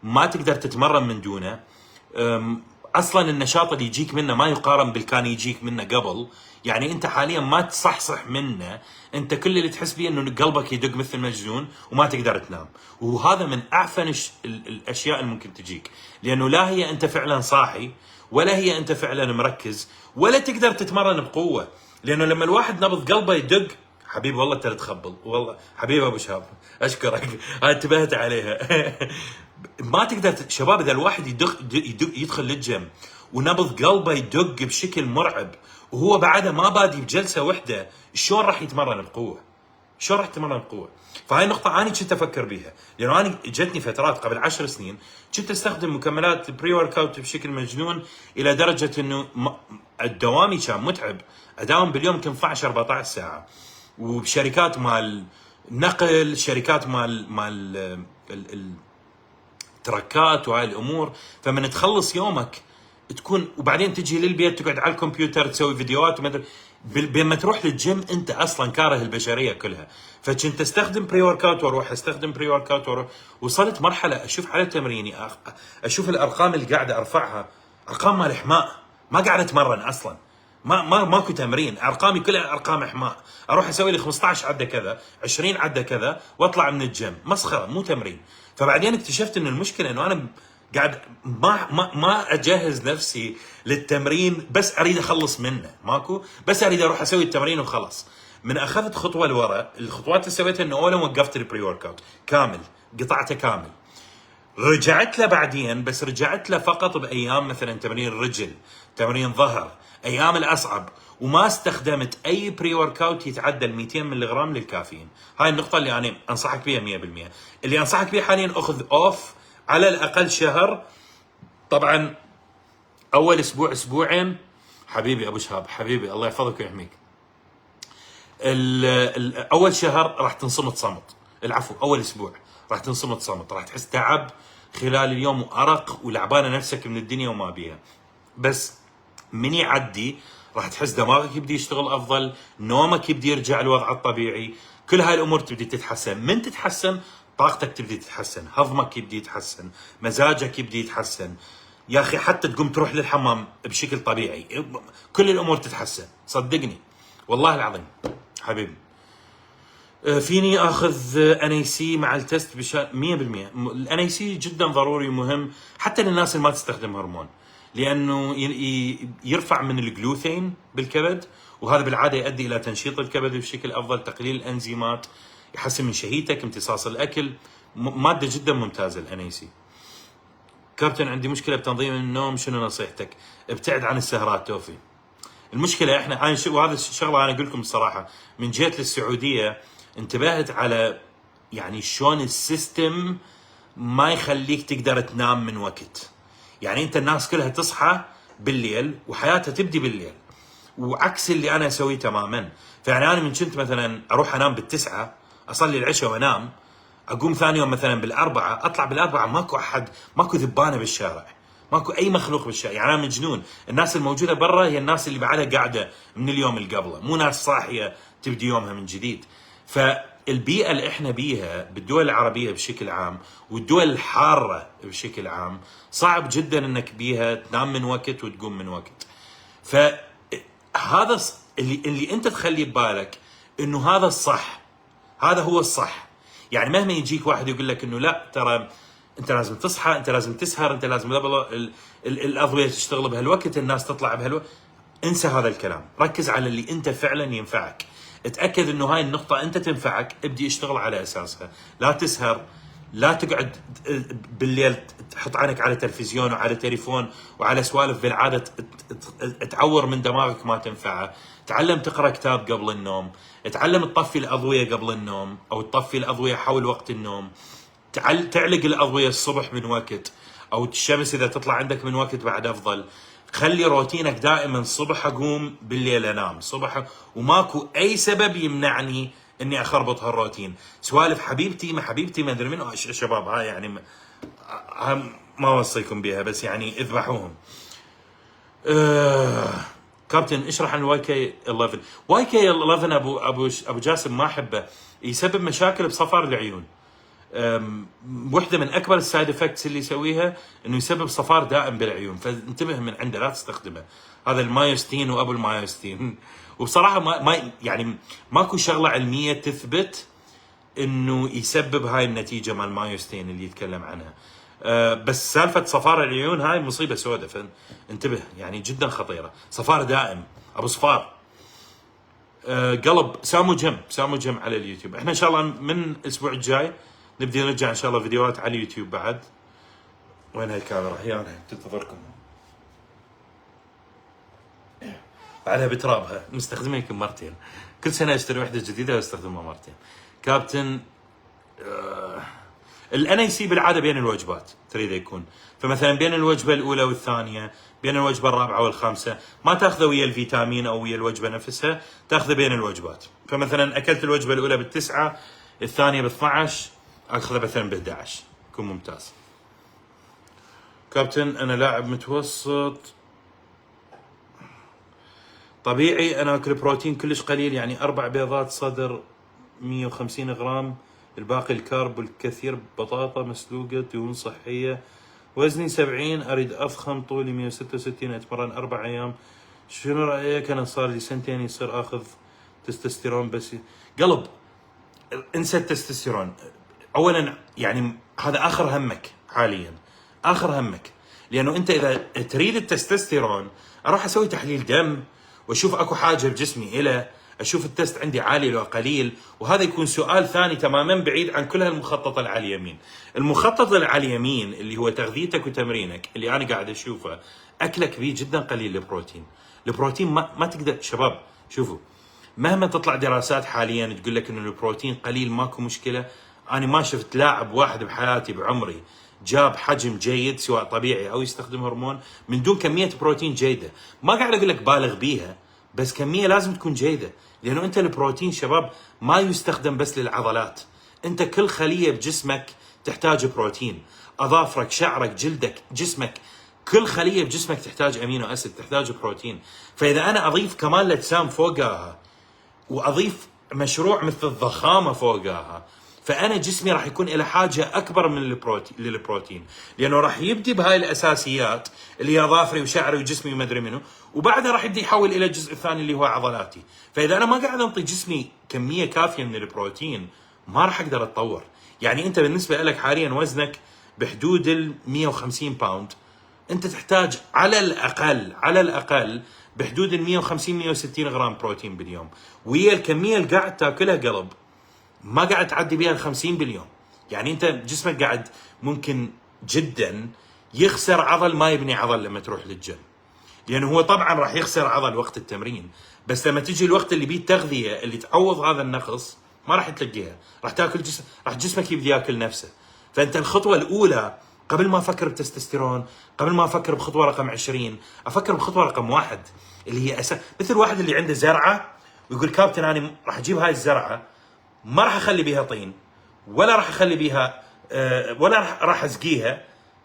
ما تقدر تتمرن من دونه. اصلا النشاط اللي يجيك منه ما يقارن بالكان يجيك منه قبل. يعني انت حاليا ما تصحصح منه، انت كل اللي تحس بيه انه قلبك يدق مثل المجنون وما تقدر تنام. وهذا من اعفن الاشياء اللي ممكن تجيك، لانه لا هي انت فعلا صاحي ولا هي انت فعلا مركز ولا تقدر تتمرن بقوه. لانه لما الواحد نبض قلبه يدق، حبيبي والله ترى تخبل، والله حبيبي ابو شهاب اشكرك، هاي انتبهت عليها. ما تقدر شباب، اذا الواحد يدخل للجيم ونبض قلبه يدق بشكل مرعب وهو بعده ما بادي بجلسه واحده، شلون راح يتمرن بقوه؟ شلون راح يتمرن بقوه؟ فهاي النقطة أنا كنت أفكر بيها، لأنه أنا جتني فترات قبل 10 سنين كنت أستخدم مكملات بري ورك اوت بشكل مجنون، إلى درجة إنه الدوامي كان متعب، أداوم باليوم يمكن 12 14 ساعة، وبشركات مال نقل، شركات مال التركات وهاي الأمور. فمن تخلص يومك تكون وبعدين تجي للبيت تقعد على الكمبيوتر تسوي فيديوهات وما ادري، بما تروح للجيم انت اصلا كاره البشريه كلها. فكنت استخدم بري ورك اوت واروح استخدم بري ورك اوت وصلت مرحله اشوف على تمريني اشوف الارقام اللي قاعده ارفعها، ارقام مال حماء، ما قاعد اتمرن اصلا، ماكو تمرين، ارقامي كلها ارقام حماء. اروح اسوي لي 15 عده كذا 20 عده كذا واطلع من الجيم، مسخره مو تمرين. فبعدين اكتشفت ان المشكله انه انا قاعد ما اجهز نفسي للتمرين، بس اريد اخلص منه، ماكو بس اريد اروح اسوي التمرين وخلص. من اخذت خطوه لورا، الخطوات اللي سويتها انه اولا وقفت البري ورك اوت كامل، قطعته كامل، رجعت له بعدين، بس رجعت له فقط بايام مثلا تمرين رجل، تمرين ظهر، ايام الاصعب، وما استخدمت اي بري ورك اوت يتعدى 200 ملغ للكافيين. هاي النقطه اللي انا انصحك بها 100%. اللي انصحك بها حاليا اخذ اوف على الاقل شهر. طبعا اول اسبوع اسبوعين حبيبي ابو شهاب، حبيبي الله يحفظك ويحميك، اول شهر راح تنصمت صمت، العفو اول اسبوع راح تنصمت صمت، راح تحس تعب خلال اليوم وارق ولعبانه نفسك من الدنيا وما بيها. بس من يعدي راح تحس دماغك يبدي يشتغل افضل، نومك يبدي يرجع الوضع الطبيعي، كل هاي الامور تبدي تتحسن. من تتحسن طاقتك تبدي تتحسن، هضمك يبدي يتحسن، مزاجك يبدي يتحسن، يا اخي حتى تقوم تروح للحمام بشكل طبيعي، كل الامور تتحسن صدقني والله العظيم حبيبي. فيني اخذ NAC مع التست 100%. الNAC جدا ضروري ومهم حتى للناس اللي ما تستخدم هرمون، لانه يرفع من الجلوثين بالكبد، وهذا بالعاده يؤدي الى تنشيط الكبد بشكل افضل، تقليل الانزيمات، يحسن من شهيتك، امتصاص الاكل، ماده جدا ممتازه NAC. كابتن عندي مشكله بتنظيم النوم، شنو نصيحتك؟ ابتعد عن السهرات توفي. المشكله احنا وهذا الشغله انا اقول لكم الصراحه، من جيت للسعوديه انتبهت على يعني شلون السيستم ما يخليك تقدر تنام من وقت. يعني انت الناس كلها تصحى بالليل وحياتها تبدي بالليل، وعكس اللي انا اسويه تماما. فيعني انا من كنت مثلا اروح انام بالتسعة، اصلي العشاء وانام، اقوم ثاني يوم مثلا بالاربعة، اطلع بالاربعة ماكو احد، ماكو ذبانه بالشارع، ماكو اي مخلوق بالشارع. يعني انا مجنون، الناس الموجوده برا هي الناس اللي بعدها قاعده من اليوم اللي قبله، مو ناس صاحيه تبدي يومها من جديد. فالبيئه اللي احنا بيها بالدول العربيه بشكل عام والدول الحاره بشكل عام صعب جدا انك بيها تنام من وقت وتقوم من وقت. فهذا اللي انت تخلي ببالك انه هذا الصح، هذا هو الصح. يعني مهما يجيك واحد يقول لك انه لا ترى انت لازم تصحى، انت لازم تسهر، انت لازم الاضويه تشتغل بهالوقت، الناس تطلع بهالوقت. انسى هذا الكلام، ركز على اللي انت فعلا ينفعك. اتاكد انه هاي النقطه انت تنفعك، ابدي اشتغل على اساسها. لا تسهر، لا تقعد بالليل تحط عينك على تلفزيون وعلى تليفون وعلى سوالف بالعاده تعور من دماغك ما تنفعه. تعلم تقرا كتاب قبل النوم، تعلم تطفي الاضويه قبل النوم او تطفي الاضويه حول وقت النوم. تعلق الاضويه الصبح من وقت، او الشمس اذا تطلع عندك من وقت بعد افضل. خلي روتينك دائما صبح اقوم بالليل انام، صبح وماكو اي سبب يمنعني اني اخربط هالروتين. سوالف حبيبتي ما حبيبتي ما ادري منو شباب، هاي يعني ما اوصيكم بها، بس يعني اذبحوهم. كابتن اشرح عن واي كي 11. واي كي 11 ابو جاسم ما احبه، يسبب مشاكل بصفار العيون. واحده من اكبر السايد افكتس اللي يسويها انه يسبب صفار دائم بالعيون، فانتبه من عنده لا تستخدمه. هذا المايوستين وابو المايوستين. وبصراحه ما يعني ماكو شغله علميه تثبت انه يسبب هاي النتيجه مال المايوستين اللي يتكلم عنها. بس سالفه صفار العيون هاي مصيبه سوداء، فانتبه يعني جدا خطيره. صفار دائم، ابو صفار. قلب سامو جم على اليوتيوب. احنا ان شاء الله من الاسبوع الجاي نبدي نرجع ان شاء الله فيديوهات على اليوتيوب بعد. وين هاي الكاميرا؟ هي انا تنتظركم. بعدها بترابها مستخدمها يمكن مرتين، كل سنه اشتري وحده جديده واستخدمها مرتين. كابتن الانيسي بالعاده بين الوجبات تريد يكون، فمثلا بين الوجبه الاولى والثانيه، بين الوجبه الرابعه والخامسه، ما تاخذه ويا الفيتامين او ويا الوجبه نفسها، تاخذه بين الوجبات. فمثلا اكلت الوجبه الاولى ب9، الثانيه ب12، اخذه مثلا ب11، يكون ممتاز. كابتن انا لاعب متوسط طبيعي، انا اكل بروتين كلش قليل، يعني 4 بيضات صدر 150 غرام، الباقي الكارب والكثير بطاطا مسلوقه دهون صحيه. وزني 70، اريد افخم، طولي 166، اتمرن 4 ايام. شنو رايك؟ انا صار لي 2 يصير اخذ تستوستيرون بس. قلب انسى التستوستيرون. اولا يعني هذا اخر همك حاليا، اخر همك، لانه انت اذا تريد التستوستيرون اروح اسوي تحليل دم واشوف اكو حاجه بجسمي الى اشوف التست عندي عالي لو قليل، وهذا يكون سؤال ثاني تماما بعيد عن كل هالمخطط اللي على اليمين. المخطط اللي على اليمين اللي هو تغذيتك وتمرينك اللي انا قاعد اشوفه، اكلك فيه جدا قليل البروتين. البروتين ما تقدر شباب، شوفوا مهما تطلع دراسات حاليا تقول لك انه البروتين قليل ماكو مشكله، انا ما شفت لاعب واحد بحياتي بعمري جاب حجم جيد سواء طبيعي او يستخدم هرمون من دون كميه بروتين جيده. ما قاعد اقول لك بالغ بيها، بس كميه لازم تكون جيده، لانه انت البروتين شباب ما يستخدم بس للعضلات، انت كل خليه بجسمك تحتاج بروتين، اظافرك، شعرك، جلدك، جسمك، كل خليه بجسمك تحتاج امينو اسيد، تحتاج بروتين. فاذا انا اضيف كمال الاجسام فوقها واضيف مشروع مثل الضخامه فوقها، فانا جسمي راح يكون له حاجه اكبر من للبروتين، لانه راح يبدي بهاي الاساسيات اللي هي ظافري وشعري وجسمي وما ادري منو، وبعدها راح يبدي يحول الى الجزء الثاني اللي هو عضلاتي. فاذا انا ما قاعد انطي جسمي كميه كافيه من البروتين ما راح اقدر اتطور. يعني انت بالنسبه لك حاليا وزنك بحدود ال 150 باوند، انت تحتاج على الاقل بحدود ال 150 160 غرام بروتين باليوم، وهي الكميه اللي قاعد تاكلها قلب ما قاعد تعدي بيها ال 50 باليوم. يعني انت جسمك قاعد ممكن جدا يخسر عضل ما يبني عضل لما تروح للجيم، لانه هو طبعا راح يخسر عضل وقت التمرين، بس لما تجي الوقت اللي بيه التغذيه اللي تعوض هذا النقص ما راح تلقيها، راح تاكل راح جسمك يبدي ياكل نفسه. فانت الخطوه الاولى قبل ما افكر بتستوستيرون، قبل ما افكر بخطوه رقم 20، افكر بخطوه رقم 1 اللي هي مثل واحد اللي عنده زرعه ويقول كابتن انا راح اجيب هاي الزرعه ما راح اخلي بيها طين ولا راح اخلي بيها ولا راح اسقيها،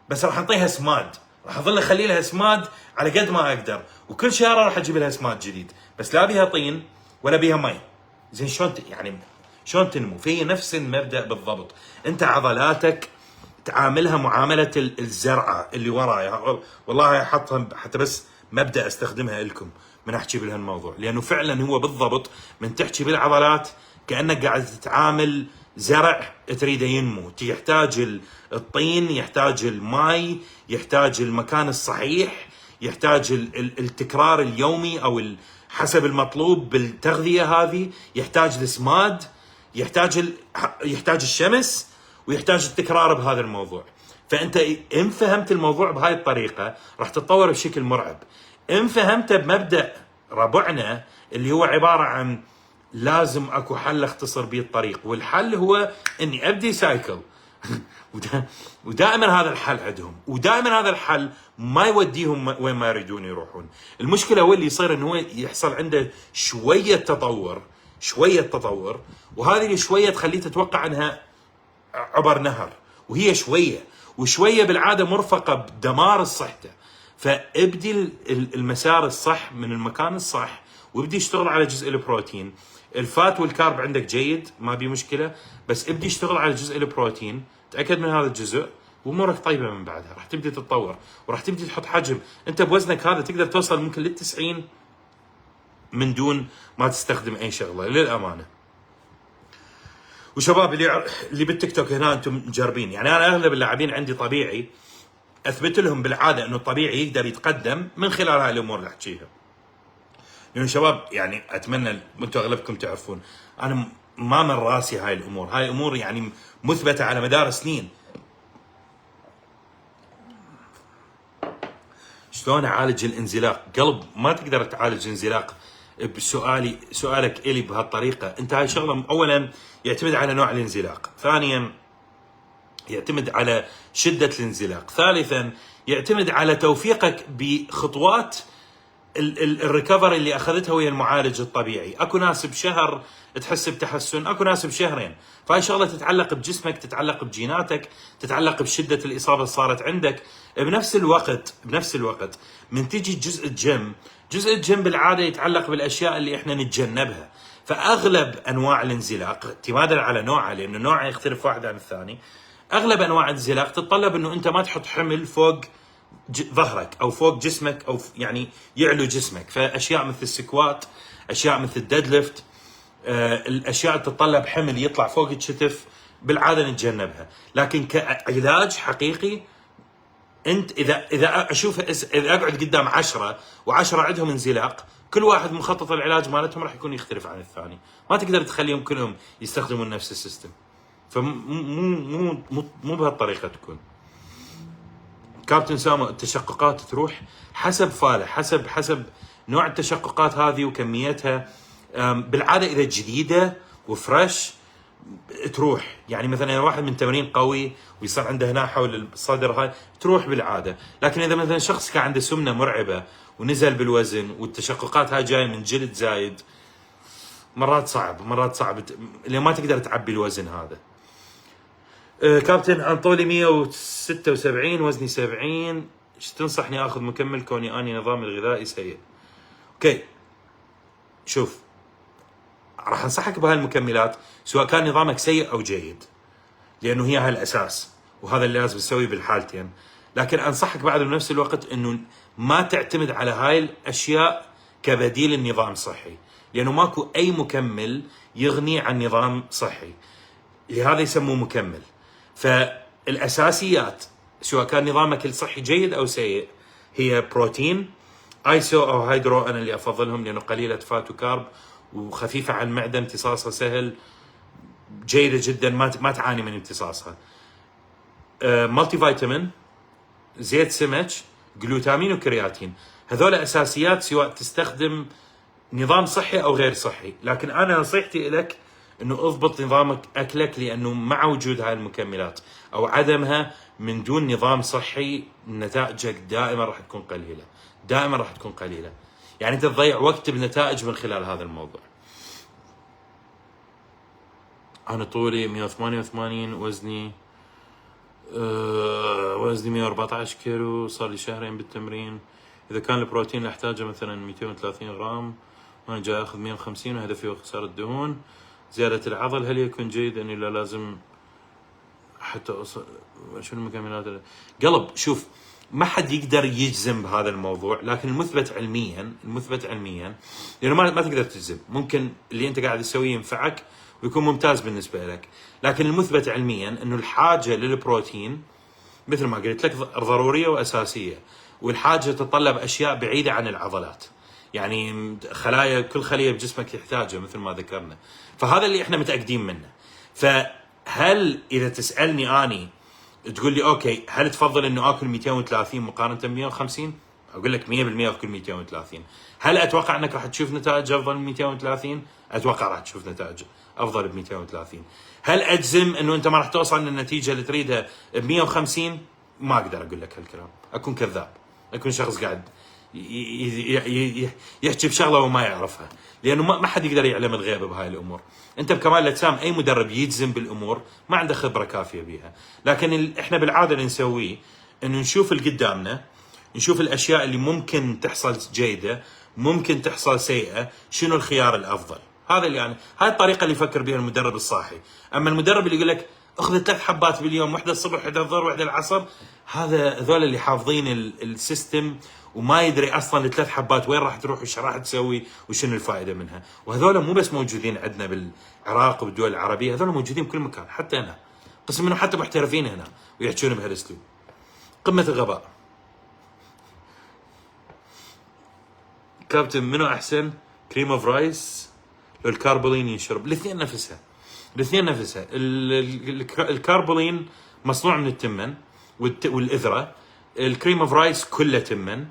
بس راح انطيها سماد، راح اظل اخلي لها سماد على قد ما اقدر، وكل شهر راح اجيب لها سماد جديد، بس لا بيها طين ولا بيها مي. زين شلون يعني شلون تنمو؟ في نفس المبدا بالضبط. انت عضلاتك تعاملها معامله الزرعه اللي ورايا. والله حطها حتى بس مبدا استخدمها لكم من احكي بهالموضوع، لانه فعلا هو بالضبط من تحكي بالعضلات كانك قاعد تتعامل زرع تريده ينمو، يحتاج الطين، يحتاج الماء، يحتاج المكان الصحيح، يحتاج التكرار اليومي او حسب المطلوب بالتغذيه هذه، يحتاج الاسماد، يحتاج الشمس، ويحتاج التكرار بهذا الموضوع. فانت ان فهمت الموضوع بهاي الطريقه راح تتطور بشكل مرعب. ان فهمته بمبدا ربعنا اللي هو عباره عن لازم اكو حل اختصر به الطريق، والحل هو اني ابدي سايكل ودائما هذا الحل عندهم، ودائما هذا الحل ما يوديهم وين ما يريدون يروحون. المشكله هو اللي يصير انه هو يحصل عنده شويه تطور، وهذه الشويه تخليه تتوقع انها عبر نهر، وهي شويه بالعاده مرفقه بدمار صحته. فابدي المسار الصح من المكان الصح، وابدي اشتغل على جزء البروتين. الفات والكارب عندك جيد، ما بي مشكله، بس ابدي اشتغل على جزء البروتين، تاكد من هذا الجزء، وامورك طيبه. من بعدها راح تبدي تتطور، وراح تبدي تحط حجم. انت بوزنك هذا تقدر توصل ممكن لل90 من دون ما تستخدم اي شغله للامانه. وشباب اللي بالتيك توك هنا انتم مجربين، يعني انا اغلب اللاعبين عندي طبيعي، اثبت لهم بالعاده انه الطبيعي يقدر يتقدم من خلال هاي الامور اللي احكيها. يعني شباب، يعني اتمنى انتم اغلبكم تعرفون انا ما من راسي هاي الامور، هاي امور يعني مثبته على مدار سنين. شلون اعالج الانزلاق؟ قلب ما تقدر تعالج انزلاق سؤالك الي بهالطريقه. انت هاي شغله اولا يعتمد على نوع الانزلاق، ثانيا يعتمد على شده الانزلاق، ثالثا يعتمد على توفيقك بخطوات الريكفري اللي اخذتها ويا المعالج الطبيعي. اكو ناس بشهر تحس بتحسن، اكو ناس بشهرين. فهاي شغله تتعلق بجسمك، تتعلق بجيناتك، تتعلق بشده الاصابه اللي صارت عندك. بنفس الوقت من تجي جزء الجيم بالعاده يتعلق بالاشياء اللي احنا نتجنبها. فاغلب انواع الانزلاق اعتمادا على نوعه، لانه نوعه يختلف واحد عن الثاني، اغلب انواع الانزلاق تتطلب انه انت ما تحط حمل فوق ظهرك او فوق جسمك، او يعني يعلو جسمك. فاشياء مثل السكوات، اشياء مثل الديد ليفت، الاشياء تتطلب حمل يطلع فوق الكتف بالعاده نتجنبها. لكن كعلاج حقيقي، انت اذا اشوف، اذا اقعد قدام 10 و10 عندهم انزلاق، كل واحد مخطط العلاج مالتهم راح يكون يختلف عن الثاني. ما تقدر تخليهم كلهم يستخدمون نفس السيستم. مو بهالطريقه تكون. كابتن سامو، التشققات تروح حسب فاله، حسب نوع التشققات هذه وكميتها. بالعاده اذا جديده وفريش تروح، يعني مثلا واحد من تمرين قوي ويصير عنده هنا حول الصدر هاي تروح بالعاده. لكن اذا مثلا شخص كان عنده سمنه مرعبه ونزل بالوزن والتشققات هاي جايه من جلد زايد، مرات صعب اللي ما تقدر تعبي الوزن هذا. كابتن، عن طولي 176 وزني 70، ايش تنصحني اخذ مكمل كوني اني نظامي الغذائي سيء؟ اوكي، شوف، راح انصحك بهالمكملات سواء كان نظامك سيء او جيد، لانه هي هالاساس وهذا اللي لازم تسويه بالحالتين. لكن انصحك بعد بنفس الوقت انه ما تعتمد على هاي الاشياء كبديل النظام الصحي، لانه ماكو اي مكمل يغني عن نظام صحي، لهذا يسموه مكمل. فالاساسيات سواء كان نظامك الصحي جيد او سيء هي بروتين، ايسو او هيدرو، انا اللي افضلهم لانه قليله فات وكارب وخفيفه على المعده، امتصاصها سهل، جيده جدا، ما تعاني من امتصاصها. مالتي فيتامين، زيت سمك، جلوتامين وكرياتين، هذول اساسيات سواء تستخدم نظام صحي او غير صحي. لكن انا نصيحتي لك انه اضبط نظامك اكلك، لانه مع وجود هاي المكملات او عدمها من دون نظام صحي نتائجك دائما راح تكون قليله، يعني انت تضيع وقت بنتائج من خلال هذا الموضوع. انا طولي 188، وزني 114 كيلو، صار لي شهرين بالتمرين. اذا كان البروتين اللي احتاجه مثلا 230 غرام وانا جاي اخذ 150 وهدفي هو خسارة الدهون، زيادة العضل، هل يكون جيد اني لا لازم حتى شنو المكملات قلب؟ شوف، ما حد يقدر يجزم بهذا الموضوع، لكن المثبت علميا لانه ما تقدر تجزم. ممكن اللي انت قاعد تسويه ينفعك ويكون ممتاز بالنسبه لك. لكن المثبت علميا انه الحاجه للبروتين مثل ما قلت لك ضروريه واساسيه، والحاجه تتطلب اشياء بعيده عن العضلات، يعني خلايا كل خليه بجسمك تحتاجها مثل ما ذكرنا. فهذا اللي احنا متاكدين منه. فهل اذا تسالني اني تقول لي اوكي هل تفضل انه اكل 230 مقارنه ب 150؟ اقول لك 100% اكل 230. هل اتوقع انك راح تشوف نتائج افضل من 230؟ اتوقع راح تشوف نتائج افضل ب 230. هل اجزم انه انت ما راح توصل للنتيجه اللي تريدها ب 150؟ ما اقدر اقول لك هالكلام، اكون كذاب، اكون شخص قاعد يحكي بشغله وما يعرفها، لانه ما حد يقدر يعلم الغيب بهاي الامور. انت بكمال الاجسام اي مدرب يجزم بالامور ما عنده خبره كافيه بيها، لكن احنا بالعاده اللي نسويه انه نشوف اللي قدامنا، نشوف الاشياء اللي ممكن تحصل جيده، ممكن تحصل سيئه، شنو الخيار الافضل. هذا اللي يعني هاي الطريقه اللي يفكر بها المدرب الصاحي. اما المدرب اللي يقول لك اخذ 3 حبات باليوم، واحده الصبح واحده الظهر واحده العصر، هذول اللي حافظين السيستم وما يدري اصلا ال3 حبات وين راح تروح وش راح تسوي وشنو الفائده منها. وهذول مو بس موجودين عندنا بالعراق وبالدول العربيه، هذول موجودين بكل مكان، حتى هنا قسم منهم حتى محترفين هنا ويحكون بهالاسلوب. قمه الغباء. كابتن منو احسن، كريم اوف رايس لو الكاربولين ينشرب؟ الاثنين نفسها. الكاربولين مصنوع من التمن والاذره، الكريم اوف رايس كله تمن.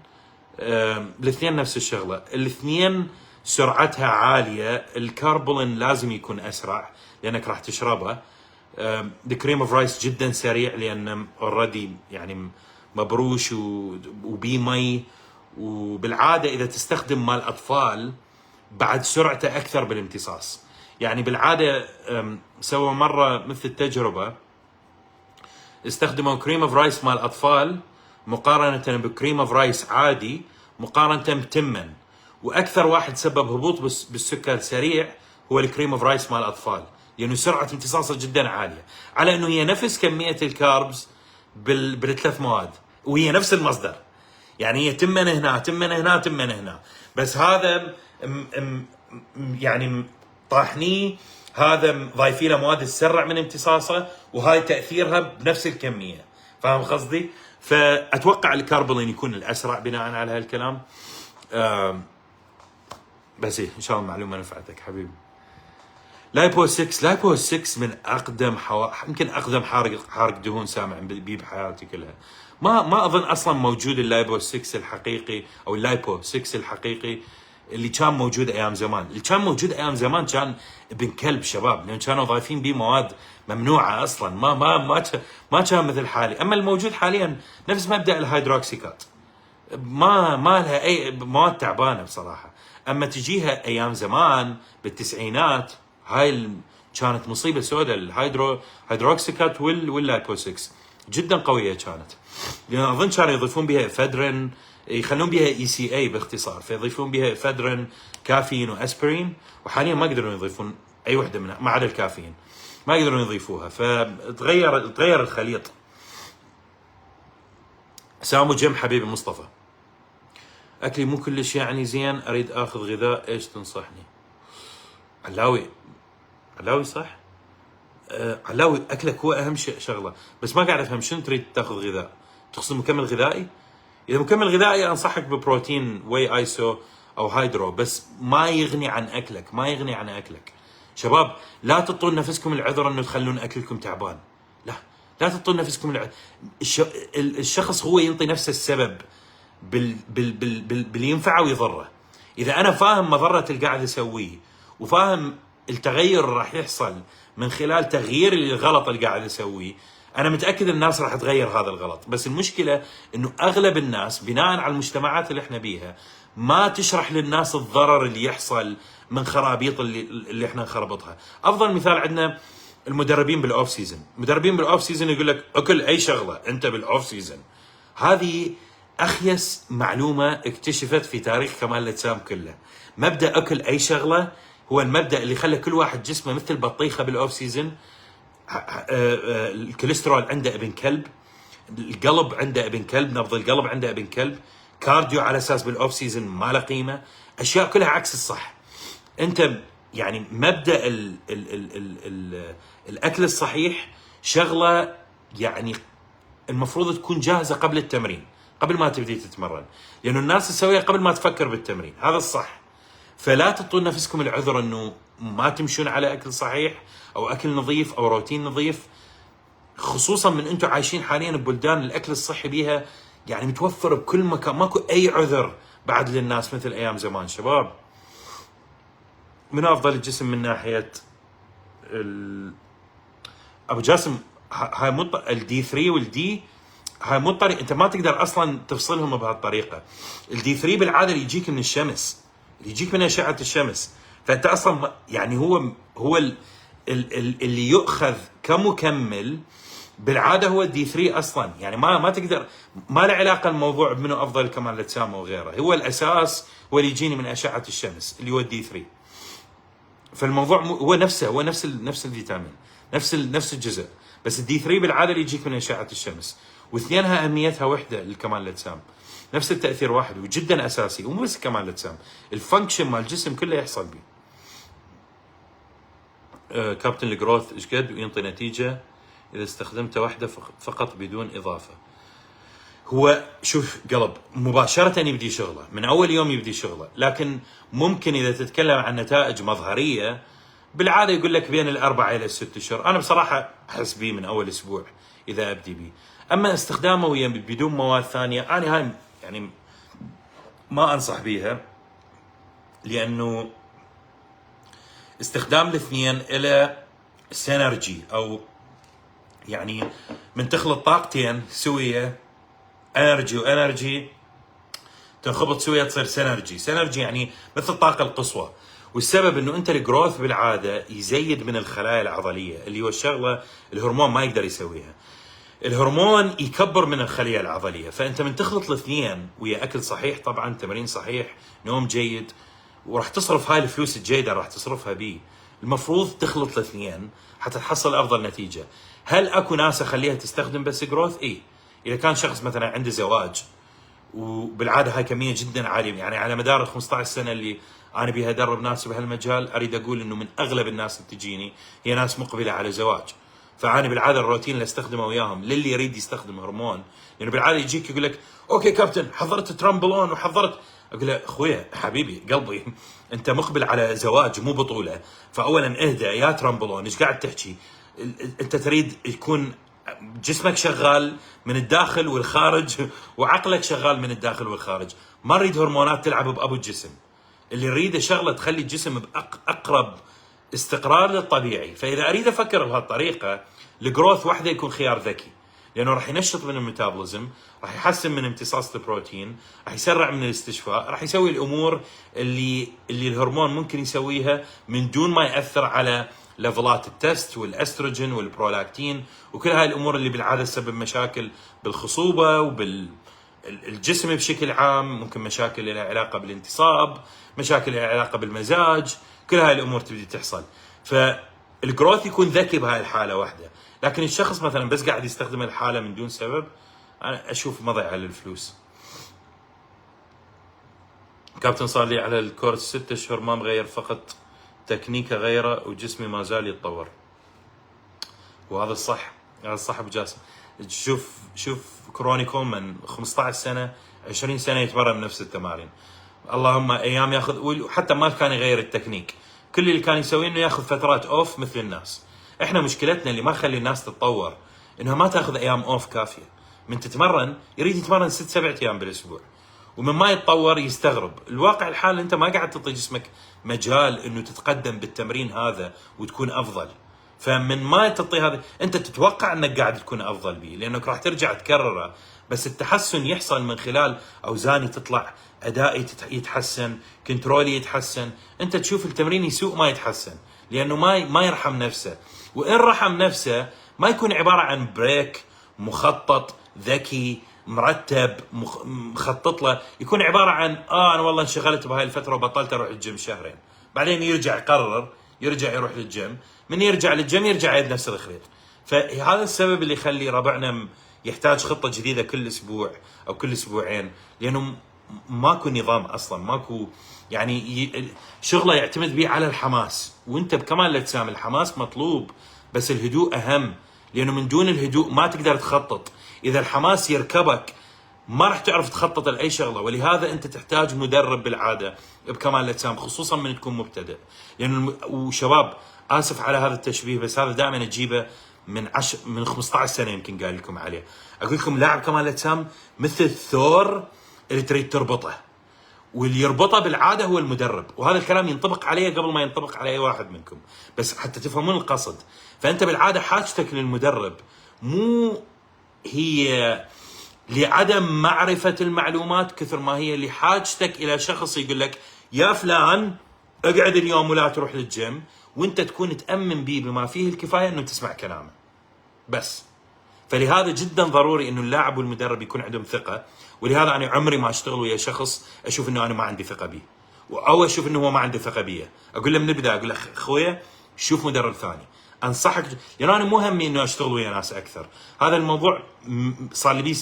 الاثنين نفس الشغله، الاثنين سرعتها عاليه. الكاربولين لازم يكون اسرع لانك راح تشربه. الكريم اوف رايس جدا سريع لانه اوريدي يعني مبروش وبي مي، وبالعاده اذا تستخدم مال اطفال بعد سرعته اكثر بالامتصاص. يعني بالعاده سووا مره مثل التجربه، استخدموا كريم اوف رايس مال اطفال مقارنه بكريم اوف رايس عادي مقارنه بتمن، واكثر واحد سبب هبوط بالسكر سريع هو الكريم اوف رايس مال الاطفال، لانه يعني سرعه امتصاصه جدا عاليه، على انه هي نفس كميه الكاربز بالثلاث مواد وهي نفس المصدر. يعني هي تمن هنا، بس هذا يعني طاحنيه، هذا ضايفين له مواد تسرع من امتصاصه، وهاي تاثيرها بنفس الكميه. فاهم قصدي؟ فاتوقع الكاربولين يكون الاسرع بناء على هالكلام. بس ان شاء الله المعلومه نفعتك حبيبي. لايبو 6 من اقدم يمكن اقدم حارق دهون سامع بيه بحياتي كلها. ما اظن اصلا موجود اللايبو 6 الحقيقي او اللايبو 6 الحقيقي اللي كان موجود ايام زمان. اللي كان موجود ايام زمان كان ابن كلب شباب، لان كانوا ضايفين بيه مواد ممنوعه اصلا، ما كان مثل حالي. اما الموجود حاليا نفس مبدا الهيدروكسيكات، ما لها اي مواد تعبانه بصراحه. اما تجيها ايام زمان بالتسعينات هاي كانت مصيبه سوداء، الهيدروكسيكات واللايبو 6 جدا قويه كانت، لان اظن كانوا يضيفون بها افدرين، يخلون بها ECA باختصار، فيضيفون بها افدرين كافيين واسبرين، وحاليا ما يقدرون يضيفون اي وحده منها ما عدا الكافيين، ما يقدرون يضيفوها، فتغير الخليط. سامو جيم حبيبي مصطفى، اكلي مو كلش يعني زين، اريد اخذ غذاء، ايش تنصحني؟ علاوي صح؟ علاوي اكلك هو اهم شغله، بس ما قاعد افهم شنو تريد تاخذ غذاء؟ تقصد مكمل غذائي؟ اذا مكمل غذائي انصحك ببروتين واي ايسو او هايدرو، بس ما يغني عن اكلك. شباب لا تعطون نفسكم العذر انه تخلون اكلكم تعبان، لا تعطون نفسكم الشخص هو ينطي نفسه السبب باللي ينفعه ويضره. اذا انا فاهم مضره اللي قاعد اسويه وفاهم التغير راح يحصل من خلال تغيير الغلط اللي قاعد اسويه، انا متاكد الناس راح تغير هذا الغلط. بس المشكله انه اغلب الناس بناء على المجتمعات اللي احنا بيها ما تشرح للناس الضرر اللي يحصل من خرابيط اللي احنا نخربطها. افضل مثال عندنا المدربين بالاوف سيزون، يقول لك اكل اي شغله انت بالاوف سيزون. هذه اخيس معلومه اكتشفت في تاريخ كمال الاجسام كله. مبدا اكل اي شغله هو المبدا اللي خلى كل واحد جسمه مثل بطيخه بالاوف سيزون. الكوليسترول عنده ابن كلب، القلب عنده ابن كلب، نبض القلب عنده ابن كلب، كارديو على اساس بالاوف سيزون ما له قيمه، اشياء كلها عكس الصح. انت يعني مبدا ال الاكل الصحيح شغله يعني المفروض تكون جاهزه قبل التمرين، قبل ما تبدي تتمرن، لانه الناس تسويها قبل ما تفكر بالتمرين، هذا الصح. فلا تعطون نفسكم العذر انه ما تمشون على اكل صحيح او اكل نظيف او روتين نظيف، خصوصا من انتم عايشين حاليا ببلدان الاكل الصحي بيها يعني متوفر بكل مكان، ماكو اي عذر بعد للناس مثل ايام زمان. شباب، من افضل الجسم من ناحيه ابو جاسم؟ هاي مو الدي 3 والدي، هاي مو الطريقه، انت ما تقدر اصلا تفصلهم بهالطريقه. الدي 3 بالعاده اللي يجيك من الشمس، اللي يجيك من اشعه الشمس، فانت اصلا يعني هو اللي يؤخذ كمكمل بالعاده هو الدي 3 اصلا، يعني ما تقدر، ما له علاقه الموضوع بمنو افضل كمال الاجسام وغيره، هو الاساس هو اللي يجيني من اشعه الشمس اللي هو الدي 3. فالموضوع هو نفسه، هو نفس الفيتامين، نفس الجزء، بس الدي 3 بالعاده اللي يجيك من اشعه الشمس، واثنينها اهميتها وحده لكمال الاجسام، نفس التاثير واحد وجدا اساسي، ومو بس كمال الاجسام، الفانكشن مال الجسم كله يحصل به. كابتن الجروث ايش قد وينطي نتيجه اذا استخدمته واحده فقط بدون اضافه؟ هو شوف قلب، مباشره يبدي شغله، من اول يوم يبدي شغله، لكن ممكن اذا تتكلم عن نتائج مظهريه بالعاده يقول لك بين الاربع الى الست اشهر، انا بصراحه احس بيه من اول اسبوع اذا ابدي بيه. اما استخدامه بدون مواد ثانيه، انا هاي يعني ما انصح بيها، لانه استخدام الاثنين الى سينرجي، او يعني من تخلط طاقتين سويه، انرجي وانرجي تنخبط سويه تصير سينرجي يعني مثل الطاقه القصوى. والسبب انه انت الجروث بالعاده يزيد من الخلايا العضليه، اللي هو الشغله الهرمون ما يقدر يسويها، الهرمون يكبر من الخليه العضليه، فانت من تخلط الاثنين ويا اكل صحيح، طبعا تمرين صحيح، نوم جيد، وراح تصرف هاي الفلوس الجيده راح تصرفها بيه، المفروض تخلط الاثنين حتى تحصل افضل نتيجه. هل اكو ناس اخليها تستخدم بس جروث؟ اذا كان شخص مثلا عنده زواج، وبالعاده هاي كميه جدا عاليه، يعني على مدار ال 15 سنه اللي انا بيها ادرب ناس بهالمجال، اريد اقول انه من اغلب الناس اللي تجيني هي ناس مقبله على زواج، فانا بالعاده الروتين اللي استخدمه وياهم للي يريد يستخدم هرمون، لانه يعني بالعاده يجيك يقول لك اوكي كابتن حضرت ترامبولون وحضرت، اقول له اخويا حبيبي قلبي انت مقبل على زواج مو بطوله، فاولا اهدى يا ترامبولون ايش قاعد تحكي؟ انت تريد يكون جسمك شغال من الداخل والخارج، وعقلك شغال من الداخل والخارج، ما نريد هرمونات تلعب بابو الجسم، اللي نريده شغله تخلي الجسم باقرب استقرار للطبيعي. فاذا اريد افكر بهالطريقه، الجروث وحده يكون خيار ذكي، لانه راح ينشط من الميتابوليزم، راح يحسن من امتصاص البروتين، راح يسرع من الاستشفاء، راح يسوي الامور اللي الهرمون ممكن يسويها من دون ما ياثر على ليفلات التست والاستروجين والبرولاكتين وكل هاي الامور اللي بالعاده تسبب مشاكل بالخصوبه وبالجسم بشكل عام، ممكن مشاكل لها علاقه بالانتصاب، مشاكل لها علاقه بالمزاج، كل هاي الامور تبدي تحصل. فالجروث يكون ذكي بهاي الحاله واحده، لكن الشخص مثلا بس قاعد يستخدم الحاله من دون سبب، انا اشوف مضيعه للفلوس. كابتن صار لي على الكورس 6 اشهر ما مغير، فقط تكنيكه غيره وجسمي ما زال يتطور. وهذا الصح، هذا الصح ابو جاسم. شوف كروني كولمان 15 سنه 20 سنه يتمرن نفس التمارين، اللهم ايام ياخذ، وحتى ما كان يغير التكنيك، كل اللي كان يسويه انه ياخذ فترات اوف مثل الناس. احنا مشكلتنا اللي ما نخلي الناس تتطور انها ما تاخذ ايام اوف كافيه، من تتمرن يريد يتمرن 6 7 ايام بالاسبوع، ومن ما يتطور يستغرب. الواقع الحال انت ما قاعد تعطي جسمك مجال انه تتقدم بالتمرين هذا وتكون افضل، فمن ما تعطي هذا انت تتوقع انك قاعد تكون افضل به، لانك راح ترجع تكرره، بس التحسن يحصل من خلال اوزاني تطلع، ادائي يتحسن، كنترولي يتحسن، انت تشوف التمرين يسوء ما يتحسن، لانه ما يرحم نفسه، وان رحم نفسه ما يكون عباره عن بريك مخطط ذكي مرتب مخطط له، يكون عباره عن انا والله انشغلت بهاي الفتره وبطلت اروح الجيم شهرين، بعدين يرجع يقرر يرجع يروح للجيم، من يرجع للجيم يرجع يعيد نفس الخريط. فهذا السبب اللي يخلي ربعنا يحتاج خطه جديده كل اسبوع او كل اسبوعين، لانه ماكو نظام اصلا، ماكو يعني شغله يعتمد به على الحماس، وانت بكمال الاجسام الحماس مطلوب بس الهدوء اهم، لانه من دون الهدوء ما تقدر تخطط. اذا الحماس يركبك ما راح تعرف تخطط لاي شغله، ولهذا انت تحتاج مدرب بالعاده بكمال الاجسام، خصوصا من تكون مبتدئ. لانه وشباب اسف على هذا التشبيه، بس هذا دائما اجيبه من 15 سنه يمكن قايل لكم عليه. اقول لكم لاعب كمال الاجسام مثل الثور اللي تريد تربطه، واللي يربطه بالعاده هو المدرب، وهذا الكلام ينطبق عليه قبل ما ينطبق على اي واحد منكم، بس حتى تفهمون القصد. فانت بالعاده حاجتك للمدرب مو هي لعدم معرفه المعلومات كثر ما هي لحاجتك الى شخص يقول لك يا فلان اقعد اليوم ولا تروح للجيم، وانت تكون تامن به بما فيه الكفايه انه تسمع كلامه بس. فلهذا جدا ضروري انه اللاعب والمدرب يكون عندهم ثقه، ولهذا انا عمري ما اشتغل ويا شخص اشوف انه انا ما عندي ثقه به، او اشوف انه هو ما عنده ثقه بي. اقول له من البدايه، اقول له اخويا شوف مدرب ثاني، انصحك، لانه انا مو همي انه اشتغل ويا ناس اكثر. هذا الموضوع صار لي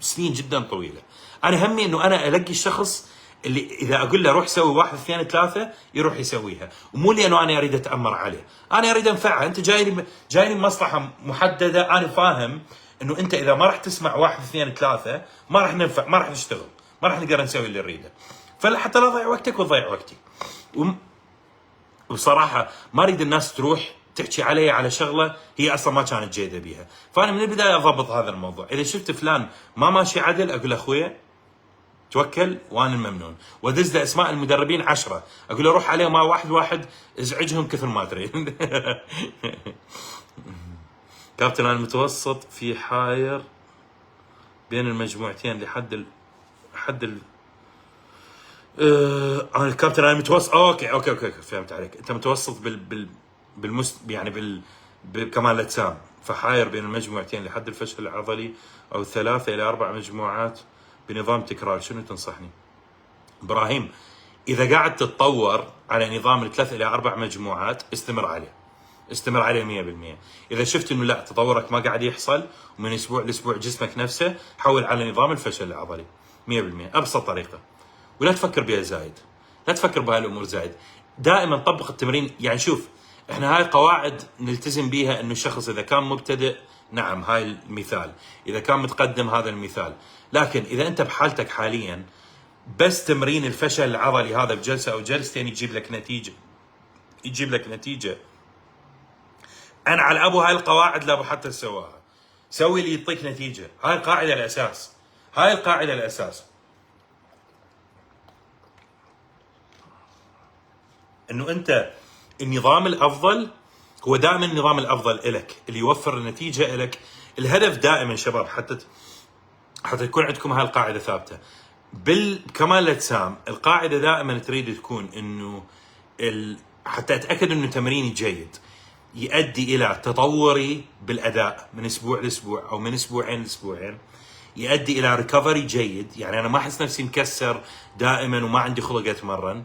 سنين جدا طويله. انا همي انه انا القي الشخص اللي اذا اقول له روح سوي 1 2 3 يروح يسويها، ومو لانه انا اريد اتامر عليه، انا اريد انفعه. انت جاي لي مصلحه محدده، انا فاهم انه انت اذا ما راح تسمع 1 2 3 ما راح ننفع، ما راح نشتغل، ما راح نقدر نسوي اللي نريده. فحتى لا اضيع وقتك وتضيع وقتي. وبصراحه ما اريد الناس تروح تحكي علي على شغله هي اصلا ما كانت جيده بيها. فانا من البدايه اضبط هذا الموضوع. اذا شفت فلان ما ماشي عدل اقول له اخويا توكل وانا الممنون، وادز له اسماء المدربين 10، اقول له روح عليه مع واحد ازعجهم كثر ما تريد. كابتن انا متوسط في حاير بين المجموعتين لحد انا الكابتن انا متوسط. اوكي فهمت عليك. انت متوسط يعني بكمال الاجسام، فحاير بين المجموعتين لحد الفشل العضلي او 3 إلى 4 مجموعات بنظام تكرار، شنو تنصحني؟ ابراهيم اذا قاعد تتطور على نظام 3 إلى 4 مجموعات استمر عليه 100%. اذا شفت انه لا تطورك ما قاعد يحصل ومن اسبوع لاسبوع جسمك نفسه، حول على نظام الفشل العضلي 100%، ابسط طريقه. ولا تفكر بها زايد، لا تفكر بهالامور زايد، دائما طبق التمرين. يعني شوف احنا هاي قواعد نلتزم بيها، انه الشخص اذا كان مبتدئ نعم هاي المثال، اذا كان متقدم هذا المثال، لكن اذا انت بحالتك حاليا بس تمرين الفشل العضلي هذا بجلسه او جلستين يجيب لك نتيجه، انا على ابو هاي القواعد لا حتى سواها، سوي اللي يعطيك نتيجه. هاي القاعده الاساس، انه انت النظام الافضل هو دائما النظام الافضل الك، اللي يوفر النتيجه الك. الهدف دائما شباب حتى يكون عندكم هاي القاعده ثابته بالكمال الاجسام. القاعده دائما تريد تكون انه حتى اتاكد انه تمريني جيد يؤدي الى تطوري بالاداء من اسبوع لاسبوع او من اسبوعين لاسبوعين، يؤدي الى ريكفري جيد، يعني انا ما احس نفسي مكسر دائما وما عندي خلق اتمرن،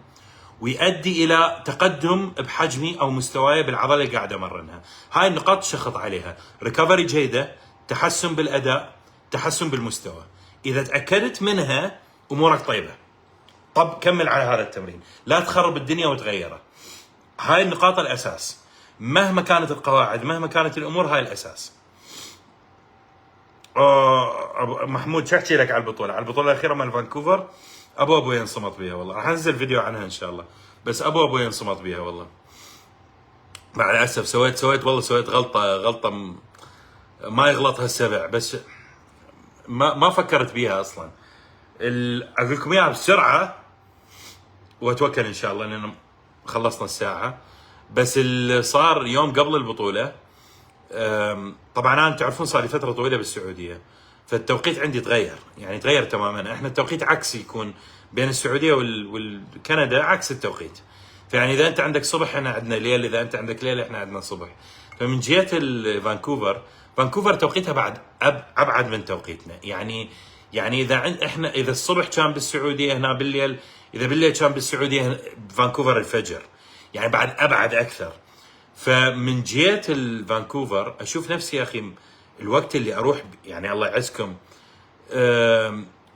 ويؤدي الى تقدم بحجمي او مستواي بالعضله اللي قاعد امرنها. هاي النقاط تشخط عليها، ريكفري جيده، تحسن بالاداء، تحسن بالمستوى. اذا تاكدت منها امورك طيبه، طب كمل على هذا التمرين، لا تخرب الدنيا وتغيره. هاي النقاط الاساس، مهما كانت القواعد، مهما كانت الامور، هاي الاساس. محمود شو احكي لك على البطوله الاخيره مال فانكوفر؟ ابو ينصمت بيها والله، راح انزل فيديو عنها ان شاء الله، بس ابو ينصمت بيها والله. مع الاسف سويت غلطه ما يغلطها السبع، بس ما فكرت بيها اصلا. اقول لكم اياها بسرعه واتوكل ان شاء الله، لان خلصنا الساعه. بس اللي صار يوم قبل البطوله، طبعا انا تعرفون صار لي فتره طويله بالسعوديه، فالتوقيت عندي تغير تماما. احنا التوقيت عكس، يكون بين السعوديه والكندا عكس التوقيت. فيعني اذا انت عندك صبح احنا عندنا ليل، اذا انت عندك ليل احنا عندنا صبح. فمن جهه فانكوفر توقيتها بعد ابعد من توقيتنا. يعني اذا الصبح كان بالسعوديه هنا بالليل، اذا بالليل كان بالسعوديه فانكوفر الفجر، يعني بعد ابعد اكثر. فمن جهه فانكوفر اشوف نفسي يا اخي الوقت اللي اروح، يعني الله يعزكم،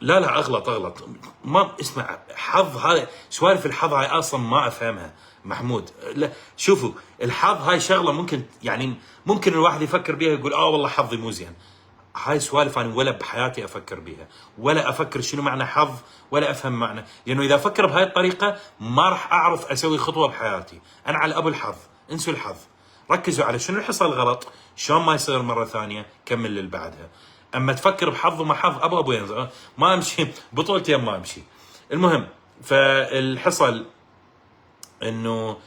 لا اغلط. ما اسمع، حظ هذا، سوالف الحظ هاي اصلا ما افهمها محمود. لا شوفوا، الحظ هاي شغله ممكن يعني ممكن الواحد يفكر بيها يقول والله حظي مو زين. هاي سوالف انا ولا بحياتي افكر بيها، ولا افكر شنو معنى حظ، ولا افهم معنى، لانه اذا افكر بهاي الطريقه ما راح اعرف اسوي خطوه بحياتي. انا على ابو الحظ، انسوا الحظ، ركزوا على شنو اللي حصل غلط، شلون ما يصير مره ثانيه، كمل اللي بعدها. اما تفكر بحظ وما حظ، ابو ينزل ما امشي بطولتين ما امشي. المهم، فالحصل انه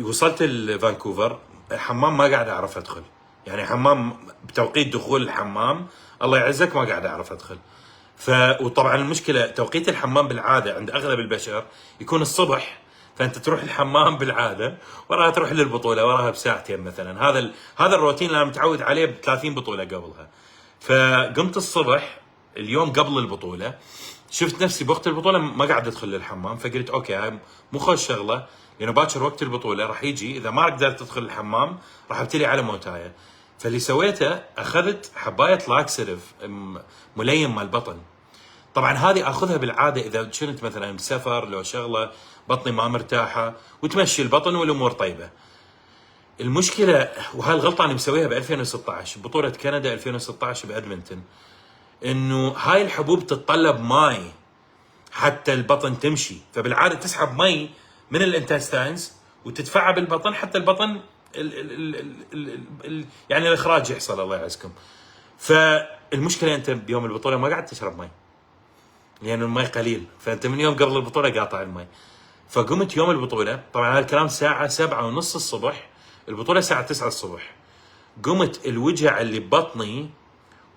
وصلت لفانكوفر، الحمام ما قاعد اعرف ادخل، يعني حمام بتوقيت دخول الحمام الله يعزك ما قاعد اعرف ادخل. وطبعا المشكله توقيت الحمام بالعاده عند اغلب البشر يكون الصبح، فانت تروح الحمام بالعاده وراها تروح للبطوله وراها بساعتين مثلا. هذا الروتين اللي انا متعود عليه ب 30 بطوله قبلها. فقمت الصبح اليوم قبل البطوله، شفت نفسي بوقت البطوله ما قاعد ادخل للحمام، فقلت اوكي هاي مو خوش شغله، لانه باكر وقت البطوله راح يجي اذا ما قدرت تدخل الحمام راح ابتلي على موتايه. فاللي سويته اخذت حبايه لاكسيتيف ملين مال بطن. طبعا هذه اخذها بالعاده اذا كنت مثلا بسفر لو شغله بطني ما مرتاحه، وتمشي البطن والامور طيبه. المشكله وهاي الغلطه انا مسويها ب 2016 بطوله كندا 2016 بادمنتون، انه هاي الحبوب تتطلب ماي حتى البطن تمشي، فبالعاده تسحب مي من الانتستاينز وتدفعها بالبطن حتى البطن يعني الاخراج يحصل الله يعزكم. فالمشكله انت بيوم البطوله ما قاعد تشرب مي لانه المي قليل، فانت من يوم قبل البطوله قاطع المي. فقمت يوم البطوله، طبعا هذا الكلام الساعه 7:30 الصبح، البطوله الساعه 9 الصبح. قمت الوجع اللي ببطني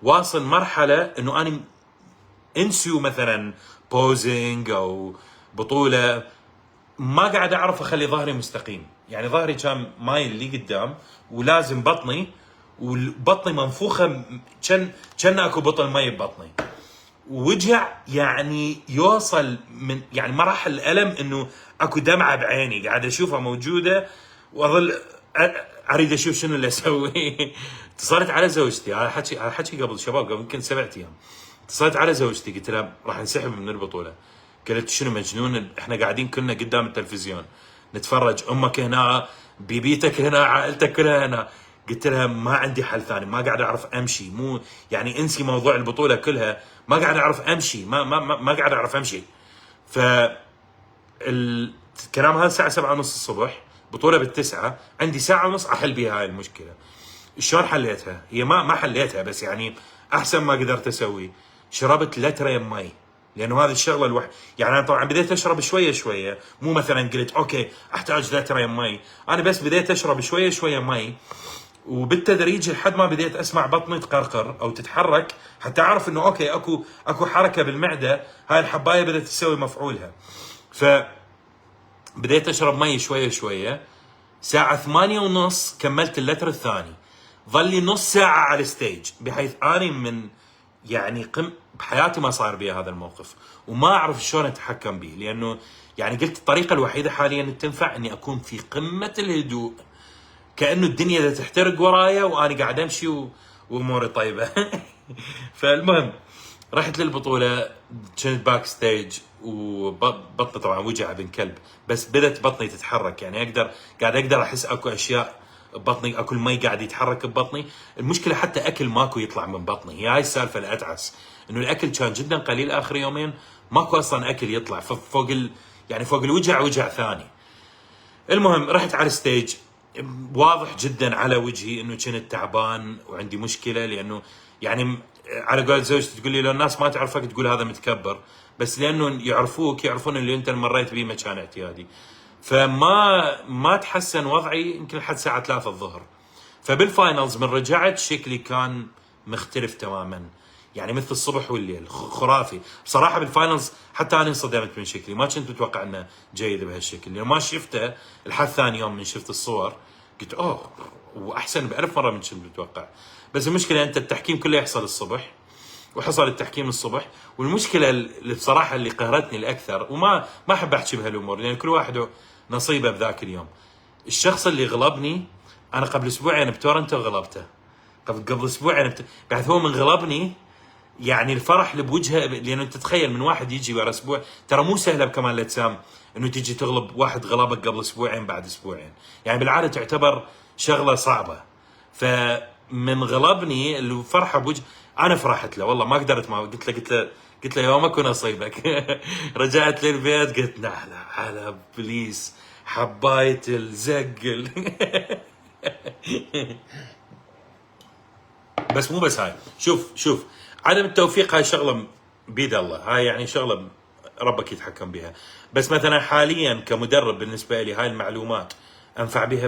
واصل مرحله انه اني انسيو مثلا بوزنج او بطوله، ما قاعد اعرف اخلي ظهري مستقيم، يعني ظهري كان مايل اللي قدام ولازم بطني، وبطني منفوخه كان اكو بطل مي ببطني. وجع يعني يوصل من يعني مراحل الالم انه اكو دمعه بعيني قاعد اشوفها موجوده، واظل اريد اشوف شنو اللي اسوي. اتصلت على زوجتي، هذا حكي قبل شباب قبل يمكن 7 ايام. اتصلت على زوجتي قلت لها راح نسحب من البطوله. قالت شنو مجنون، احنا قاعدين كلنا قدام التلفزيون نتفرج، امك هنا، بيبيتك هنا، عائلتك كلها هنا. قلت لها ما عندي حل ثاني، ما قاعد اعرف امشي، مو يعني انسي موضوع البطوله كلها، ما قاعد اعرف امشي، ما قاعد اعرف امشي. ف الكلام هذا الساعه 7:30 الصبح، بطوله بالتسعة، عندي ساعه ونص احل بها هاي المشكله. شلون حليتها؟ هي ما حليتها، بس يعني احسن ما قدرت اسوي، شربت لترين مي، لانه هذه الشغله يعني انا طبعا بديت اشرب شويه شويه، مو مثلا قلت اوكي احتاج لترين مي، انا بس بديت اشرب شويه شويه مي، وبالتدريج لحد ما بديت اسمع بطني تقرقر او تتحرك، حتى اعرف انه اوكي اكو حركه بالمعده، هاي الحبايه بدات تسوي مفعولها. ف بديت اشرب مي شويه شويه، ساعه 8:30 كملت اللتر الثاني، ظل لي نص ساعه على الستيج، بحيث اني من يعني بحياتي ما صار بي هذا الموقف، وما اعرف شلون اتحكم به، لانه يعني قلت الطريقه الوحيده حاليا اللي تنفع اني اكون في قمه الهدوء، كانه الدنيا تحترق ورايا وانا قاعد امشي واموري طيبه. فالمهم رحت للبطوله، كنت باك ستيج، وبطني طبعا وجع ابن كلب، بس بدت بطني تتحرك، يعني قاعد اقدر احس اكو اشياء ببطني، اكو المي قاعد يتحرك ببطني. المشكله حتى اكل ماكو يطلع من بطني، هي هاي السالفه الاتعس، انه الاكل كان جدا قليل اخر يومين، ماكو اصلا اكل يطلع، فوق يعني فوق الوجع وجع ثاني. المهم رحت على الستيج، واضح جدا على وجهي انه كنت تعبان وعندي مشكله، لانه يعني على قول زوجتي تقول لي لو الناس ما تعرفك تقول هذا متكبر، بس لانه يعرفون اللي انت مريت به مكان اعتيادي. فما تحسن وضعي يمكن لحد الساعه 3 الظهر. فبالفاينلز من رجعت شكلي كان مختلف تماما، يعني مثل الصبح والليل، خرافي بصراحه. بالفاينلز حتى انا انصدمت من شكلي، ما كنت متوقع انه جيد بهالشكل، لانه ما شفته لحد ثاني يوم من شفت الصور قلت اوه، واحسن ب1000 مره من كنت متوقع. بس المشكله انت التحكيم كله يحصل الصبح، وحصل التحكيم الصبح. والمشكله اللي بصراحه اللي قهرتني الاكثر، وما احب احكي بهالامور لان كل واحد نصيبه بذاك اليوم، الشخص اللي غلبني انا قبل اسبوعين بتورنتو غلبته، قبل اسبوعين بعد هو من غلبني يعني الفرح اللي بوجهه، لانه انت تتخيل من واحد يجي ورا اسبوع، ترى مو سهله بكمال الاجسام انه تيجي تغلب واحد غلبك قبل اسبوعين بعد اسبوعين، يعني بالعاده تعتبر شغله صعبه. فمن غلبني الفرحه بوجه، انا فرحت له والله ما قدرت، ما قلت له يومك ونصيبك. رجعت للبيت قلت نحله على بليز حبايه الزق. بس مو بس هاي، شوف عدم التوفيق هاي شغله بيد الله، هاي يعني شغله ربك يتحكم بها. بس مثلا حاليا كمدرب بالنسبه لي هاي المعلومات انفع بها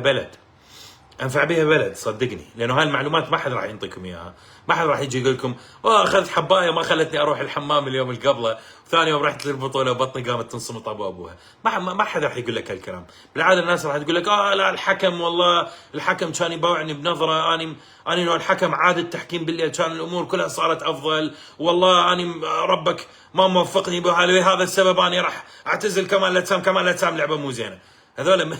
بلد صدقني، لانه هاي المعلومات ما حد راح يعطيكم اياها، ما حد راح يجي يقول لكم اخذت حبايه ما خلتني اروح الحمام اليوم اللي قبله، ثاني يوم رحت للبطوله وبطني قامت تنصمت ابو ابوها. ما حد راح يقول لك هالكلام. بالعاده الناس راح تقول لك لا الحكم والله الحكم كان يبوعني بنظره، اني لو الحكم عاد التحكيم بالليل كان الامور كلها صارت افضل، والله اني ربك ما موفقني بهذا السبب اني راح اعتزل كمال الاجسام لعبه مو زينه. هذول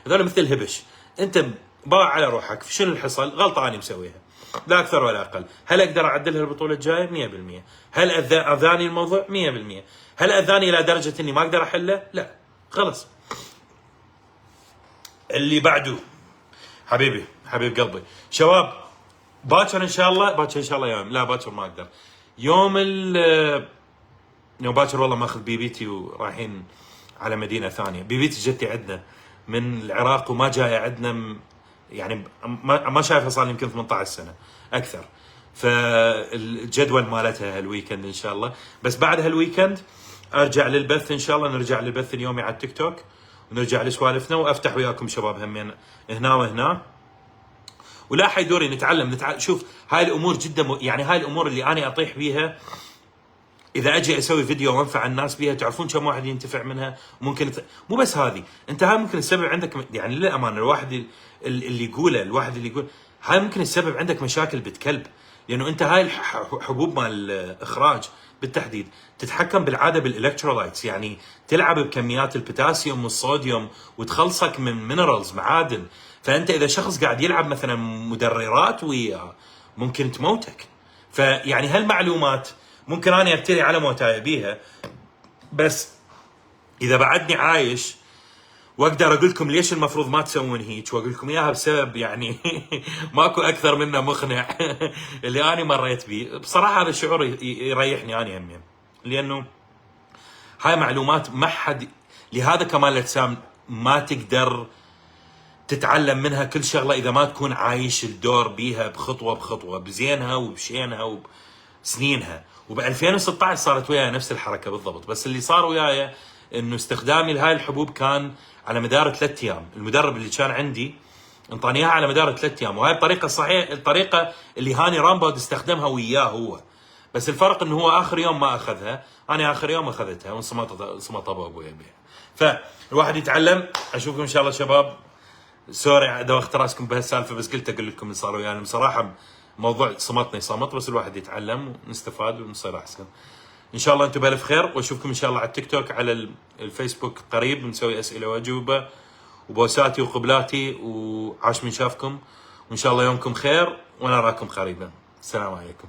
مثل الهبش. انت باع على روحك، شنو اللي حصل؟ غلطه اني مسويها لا اكثر ولا اقل. هل اقدر اعدلها البطوله الجايه؟ 100%. هل اذاني الموضوع؟ 100%. هل اذاني الى درجه اني ما اقدر احله؟ لا، خلص. اللي بعده حبيب قلبي شباب، باكر ان شاء الله يوم، لا باكر ما اقدر، يوم باكر والله ماخذ بيبيتي ورايحين على مدينه ثانيه. بيبيتي جتي عندنا من العراق وما جايه عندنا، يعني ما شايفها صار يمكن 18 سنه اكثر. فالجدول مالتها هالويكند ان شاء الله، بس بعد هالويكند ارجع للبث ان شاء الله، نرجع للبث اليومي على التيك توك ونرجع لسوالفنا، وافتح وياكم شباب همين هنا وهنا، ولا حيدوري نتعلم. شوف هاي الامور جدا يعني هاي الامور اللي انا اطيح بيها اذا اجي اسوي فيديو وانفع الناس بيها، تعرفون كم واحد ينتفع منها؟ ممكن مو بس هذه، انت هاي ممكن تسبب عندك، يعني للامانه الواحد اللي يقول هاي ممكن تسبب عندك مشاكل بتكلب، لانه انت هاي الحبوب مال الاخراج بالتحديد تتحكم بالعاده بالالكترولايتس، يعني تلعب بكميات البوتاسيوم والصوديوم وتخلصك من مينرالز معادن. فانت اذا شخص قاعد يلعب مثلا مدررات وياه ممكن تموتك. فيعني هالمعلومات ممكن انا ابتلي على موتاي بيها، بس اذا بعدني عايش واقدر اقول لكم ليش المفروض ما تسوون هيك، واقول لكم اياها بسبب يعني ماكو اكثر منه مقنع اللي انا مريت بيه بصراحه، هذا الشعور يريحني انا همين، لانه هاي معلومات ما حد، لهذا كمال الاجسام ما تقدر تتعلم منها كل شغله اذا ما تكون عايش الدور بيها بخطوه بخطوه، بزينها وبشينها وبسنينها. وب 2016 صارت وياي نفس الحركه بالضبط، بس اللي صار وياي انه استخدامي لهاي الحبوب كان على مدار 3 ايام. المدرب اللي كان عندي انطاني اياها على مدار 3 ايام، وهاي الطريقه الصحيحه، الطريقه اللي هاني رامبود استخدمها وياه هو، بس الفرق انه هو اخر يوم ما اخذها، انا اخر يوم اخذتها وانصمت ابو ابويا بها. فالواحد يتعلم. اشوفكم ان شاء الله شباب. سوري دوخت راسكم بهالسالفه، بس قلت اقول لكم اللي صار ويانا. يعني بصراحه موضوع صمت، بس الواحد يتعلم ونستفاد ونصير احسن. ان شاء الله انتم بالف خير، واشوفكم ان شاء الله على التيك توك، على الفيسبوك قريب نسوي اسئله واجوبه وبوساتي وقبلاتي، وعاش من شافكم، وان شاء الله يومكم خير ونراكم قريبا. السلام عليكم.